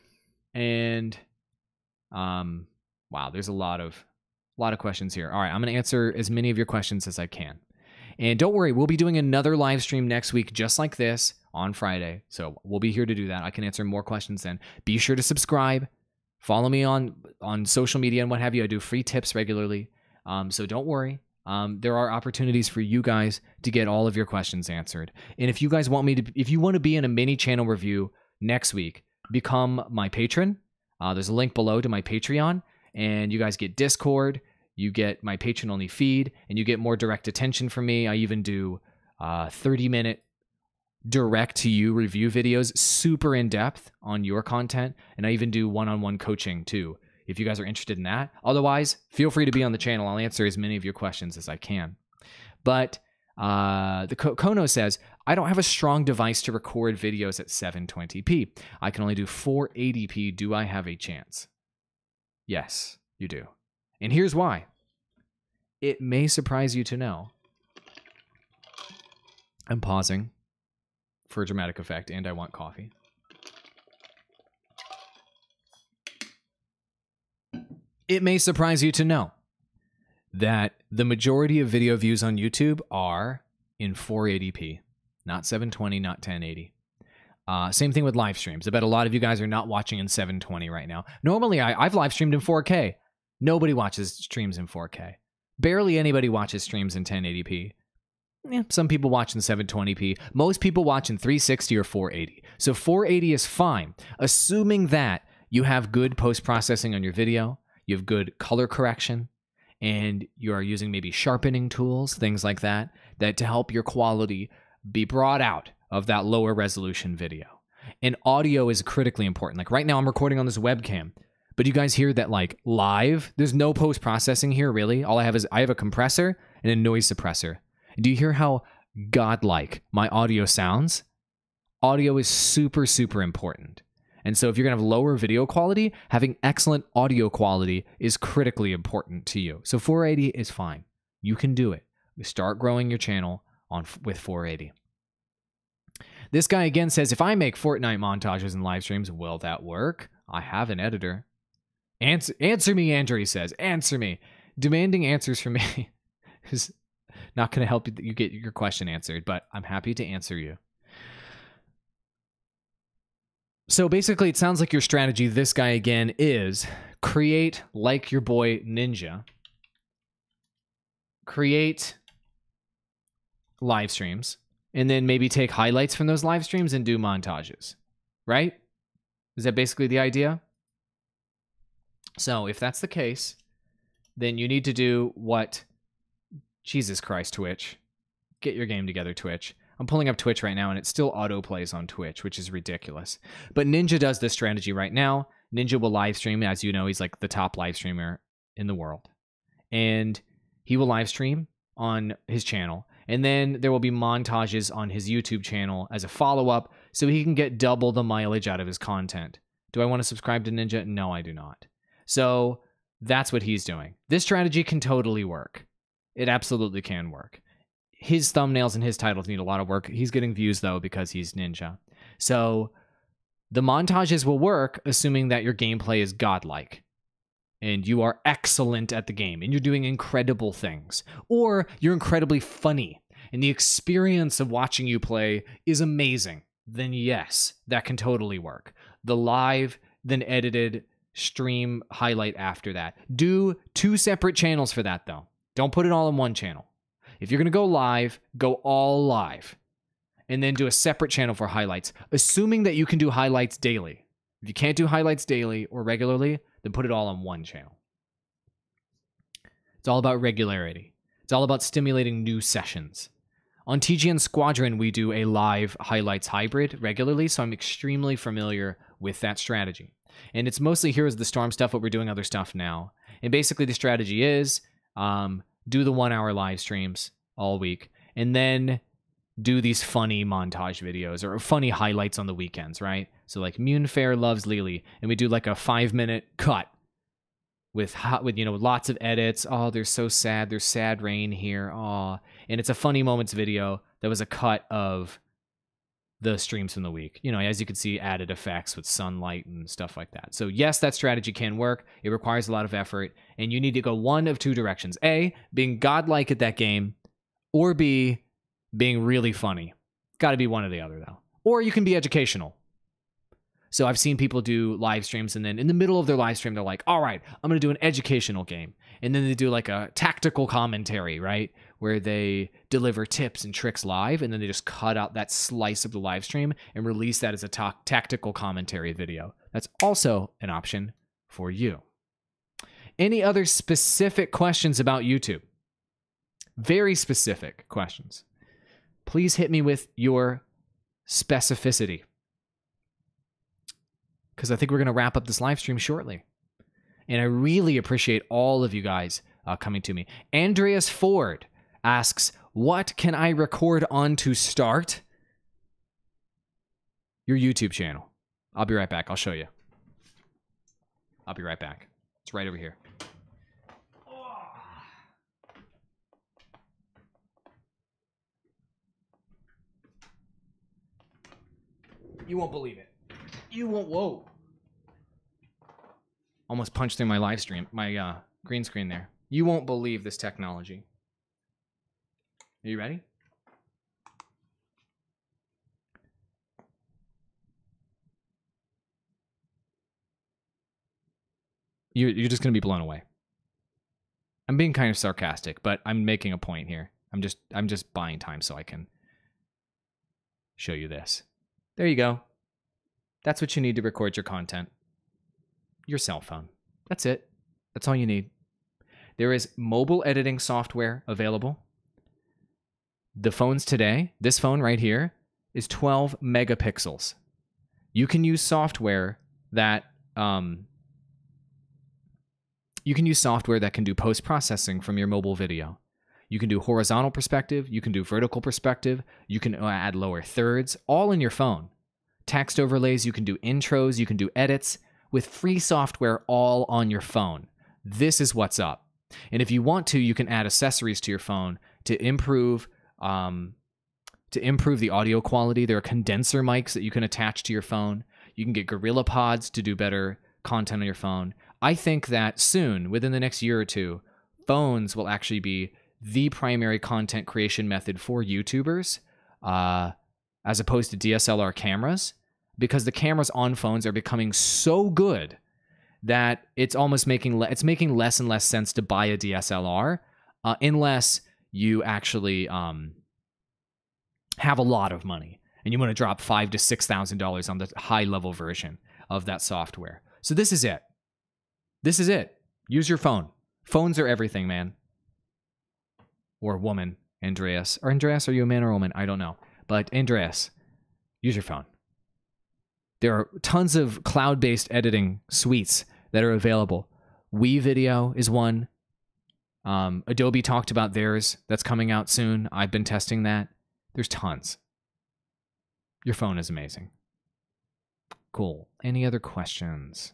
and wow, there's a lot of questions here. All right, I'm going to answer as many of your questions as I can. And don't worry, we'll be doing another live stream next week just like this on Friday. So we'll be here to do that. I can answer more questions then. Be sure to subscribe. Follow me on social media and what have you. I do free tips regularly. So don't worry. There are opportunities for you guys to get all of your questions answered. And if you guys want if you want to be in a mini channel review next week, become my patron. There's a link below to my Patreon, and you guys get Discord. You get my patron-only feed, and you get more direct attention from me. I even do 30-minute direct-to-you review videos, super in-depth on your content, and I even do one-on-one coaching, too, if you guys are interested in that. Otherwise, feel free to be on the channel. I'll answer as many of your questions as I can. But the Kono says, I don't have a strong device to record videos at 720p. I can only do 480p. Do I have a chance? Yes, you do. And here's why. It may surprise you to know. I'm pausing for a dramatic effect, and I want coffee. It may surprise you to know that the majority of video views on YouTube are in 480p, not 720, not 1080. Same thing with live streams. I bet a lot of you guys are not watching in 720 right now. Normally, I've live streamed in 4K. Nobody watches streams in 4K. Barely anybody watches streams in 1080p. Yeah, some people watch in 720p. Most people watch in 360 or 480. So 480 is fine, assuming that you have good post-processing on your video, you have good color correction, and you are using maybe sharpening tools, things like that, that to help your quality be brought out of that lower resolution video. And audio is critically important. Like right now I'm recording on this webcam, but you guys hear that like live, there's no post-processing here really. All I have is I have a compressor and a noise suppressor. Do you hear how godlike my audio sounds? Audio is super, super important. And so if you're going to have lower video quality, having excellent audio quality is critically important to you. So 480 is fine. You can do it. Start growing your channel with 480. This guy again says, if I make Fortnite montages and live streams, will that work? I have an editor. Answer me, Andrew, he says. Answer me. Demanding answers from me is not going to help you get your question answered, but I'm happy to answer you. So basically, it sounds like your strategy, this guy again, is create, like your boy Ninja, create live streams, and then maybe take highlights from those live streams and do montages, right? Is that basically the idea? So if that's the case, then you need to do what... Jesus Christ, Twitch. Get your game together, Twitch. I'm pulling up Twitch right now, and it still auto-plays on Twitch, which is ridiculous. But Ninja does this strategy right now. Ninja will live stream. As you know, he's like the top live streamer in the world. And he will live stream on his channel. And then there will be montages on his YouTube channel as a follow-up, so he can get double the mileage out of his content. Do I want to subscribe to Ninja? No, I do not. So that's what he's doing. This strategy can totally work. It absolutely can work. His thumbnails and his titles need a lot of work. He's getting views, though, because he's Ninja. So the montages will work, assuming that your gameplay is godlike and you are excellent at the game and you're doing incredible things, or you're incredibly funny and the experience of watching you play is amazing. Then yes, that can totally work. The live, then edited stream highlight after that. Do 2 separate channels for that, though. Don't put it all in one channel. If you're going to go live, go all live. And then do a separate channel for highlights, assuming that you can do highlights daily. If you can't do highlights daily or regularly, then put it all on one channel. It's all about regularity. It's all about stimulating new sessions. On TGN Squadron, we do a live highlights hybrid regularly, so I'm extremely familiar with that strategy. And it's mostly Heroes of the Storm stuff, but we're doing other stuff now. And basically the strategy is... do the 1-hour live streams all week, and then do these funny montage videos or funny highlights on the weekends, right? So like Munefair loves Lily, and we do like a 5-minute cut with lots of edits. Oh, they're so sad. There's sad rain here. Oh, and it's a funny moments video that was a cut of the streams from the week. You know, as you can see, added effects with sunlight and stuff like that. So yes, that strategy can work. It requires a lot of effort, and you need to go one of 2 directions. A, being godlike at that game, or B, being really funny. Got to be one or the other, though. Or you can be educational. So I've seen people do live streams, and then in the middle of their live stream, they're like, all right, I'm going to do an educational game. And then they do like a tactical commentary, right? Where they deliver tips and tricks live, and then they just cut out that slice of the live stream and release that as a tactical commentary video. That's also an option for you. Any other specific questions about YouTube? Very specific questions. Please hit me with your specificity, because I think we're going to wrap up this live stream shortly. And I really appreciate all of you guys coming to me. Andreas Ford asks, what can I record on to start your YouTube channel? I'll be right back. I'll show you. I'll be right back. It's right over here. You won't believe it. You won't. Whoa. Almost punched through my live stream, my green screen there. You won't believe this technology. Are you ready? You're just going to be blown away. I'm being kind of sarcastic, but I'm making a point here. I'm just buying time so I can show you this. There you go. That's what you need to record your content. Your cell phone. That's it. That's all you need. There is mobile editing software available. The phones today, this phone right here, is 12 megapixels. You can use software that can do post-processing from your mobile video. You can do horizontal perspective, you can do vertical perspective, you can add lower thirds, all in your phone. Text overlays, you can do intros, you can do edits with free software all on your phone. This is what's up. And if you want to, you can add accessories to your phone to improve the audio quality. There are condenser mics that you can attach to your phone. You can get Gorilla Pods to do better content on your phone. I think that soon, within the next year or two, phones will actually be the primary content creation method for YouTubers, as opposed to DSLR cameras, because the cameras on phones are becoming so good that it's almost making less and less sense to buy a DSLR unless you actually have a lot of money and you want to drop $5,000 to $6,000 on the high level version of that software. So this is it. This is it. Use your phone. Phones are everything, man. Or woman, Andreas. Or Andreas, are you a man or a woman? I don't know. But Andreas, use your phone. There are tons of cloud-based editing suites that are available. WeVideo is one. Adobe talked about theirs. That's coming out soon. I've been testing that. There's tons. Your phone is amazing. Cool. Any other questions?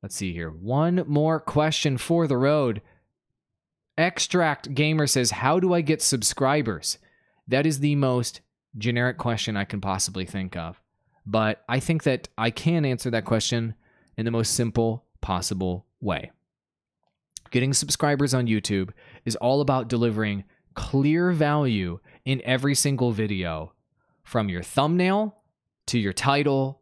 Let's see here. One more question for the road. Extract Gamer says, how do I get subscribers? That is the most generic question I can possibly think of. But I think that I can answer that question in the most simple possible way. Getting subscribers on YouTube is all about delivering clear value in every single video, from your thumbnail to your title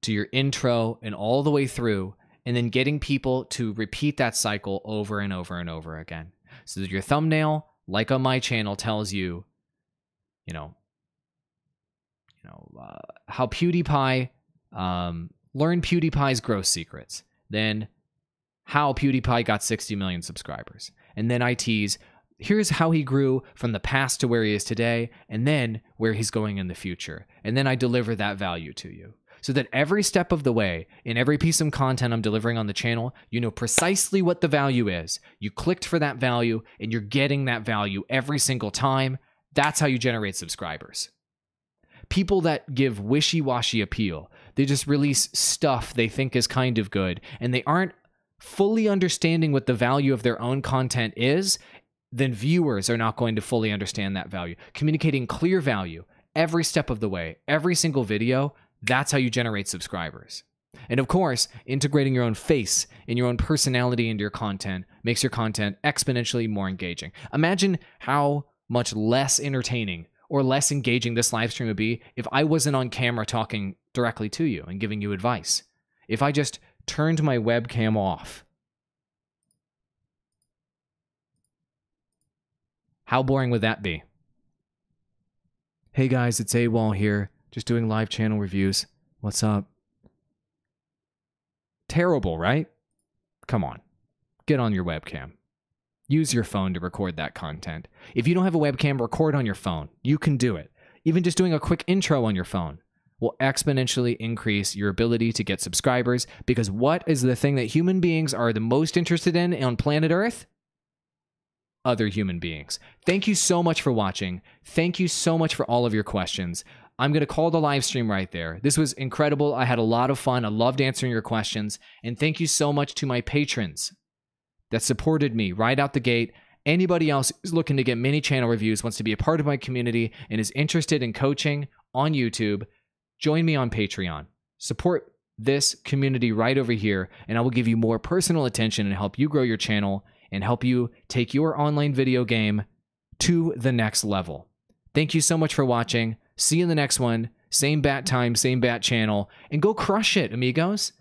to your intro and all the way through, and then getting people to repeat that cycle over and over and over again. So that your thumbnail, like on my channel, tells you, how PewDiePie, learn PewDiePie's growth secrets. Then how PewDiePie got 60 million subscribers. And then I tease, here's how he grew from the past to where he is today, and then where he's going in the future. And then I deliver that value to you. So that every step of the way, in every piece of content I'm delivering on the channel, you know precisely what the value is. You clicked for that value, and you're getting that value every single time. That's how you generate subscribers. People that give wishy-washy appeal, they just release stuff they think is kind of good, and they aren't fully understanding what the value of their own content is, then viewers are not going to fully understand that value. Communicating clear value every step of the way, every single video, that's how you generate subscribers. And of course, integrating your own face and your own personality into your content makes your content exponentially more engaging. Imagine how much less entertaining or less engaging this live stream would be if I wasn't on camera talking directly to you and giving you advice. If I just turned my webcam off. How boring would that be? Hey guys, it's Awall here, just doing live channel reviews. What's up? Terrible, right? Come on, get on your webcam. Use your phone to record that content. If you don't have a webcam, record on your phone. You can do it. Even just doing a quick intro on your phone will exponentially increase your ability to get subscribers, because what is the thing that human beings are the most interested in on planet Earth? Other human beings. Thank you so much for watching. Thank you so much for all of your questions. I'm going to call the live stream right there. This was incredible. I had a lot of fun. I loved answering your questions. And thank you so much to my patrons that supported me right out the gate. Anybody else who's looking to get mini channel reviews, wants to be a part of my community, and is interested in coaching, on YouTube. Join me on Patreon. Support this community right over here, and I will give you more personal attention and help you grow your channel and help you take your online video game to the next level. Thank you so much for watching. See you in the next one. Same bat time, same bat channel, and go crush it, amigos.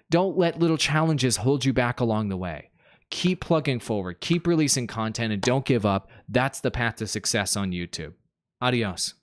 Don't let little challenges hold you back along the way. Keep plugging forward, keep releasing content, and don't give up. That's the path to success on YouTube. Adios.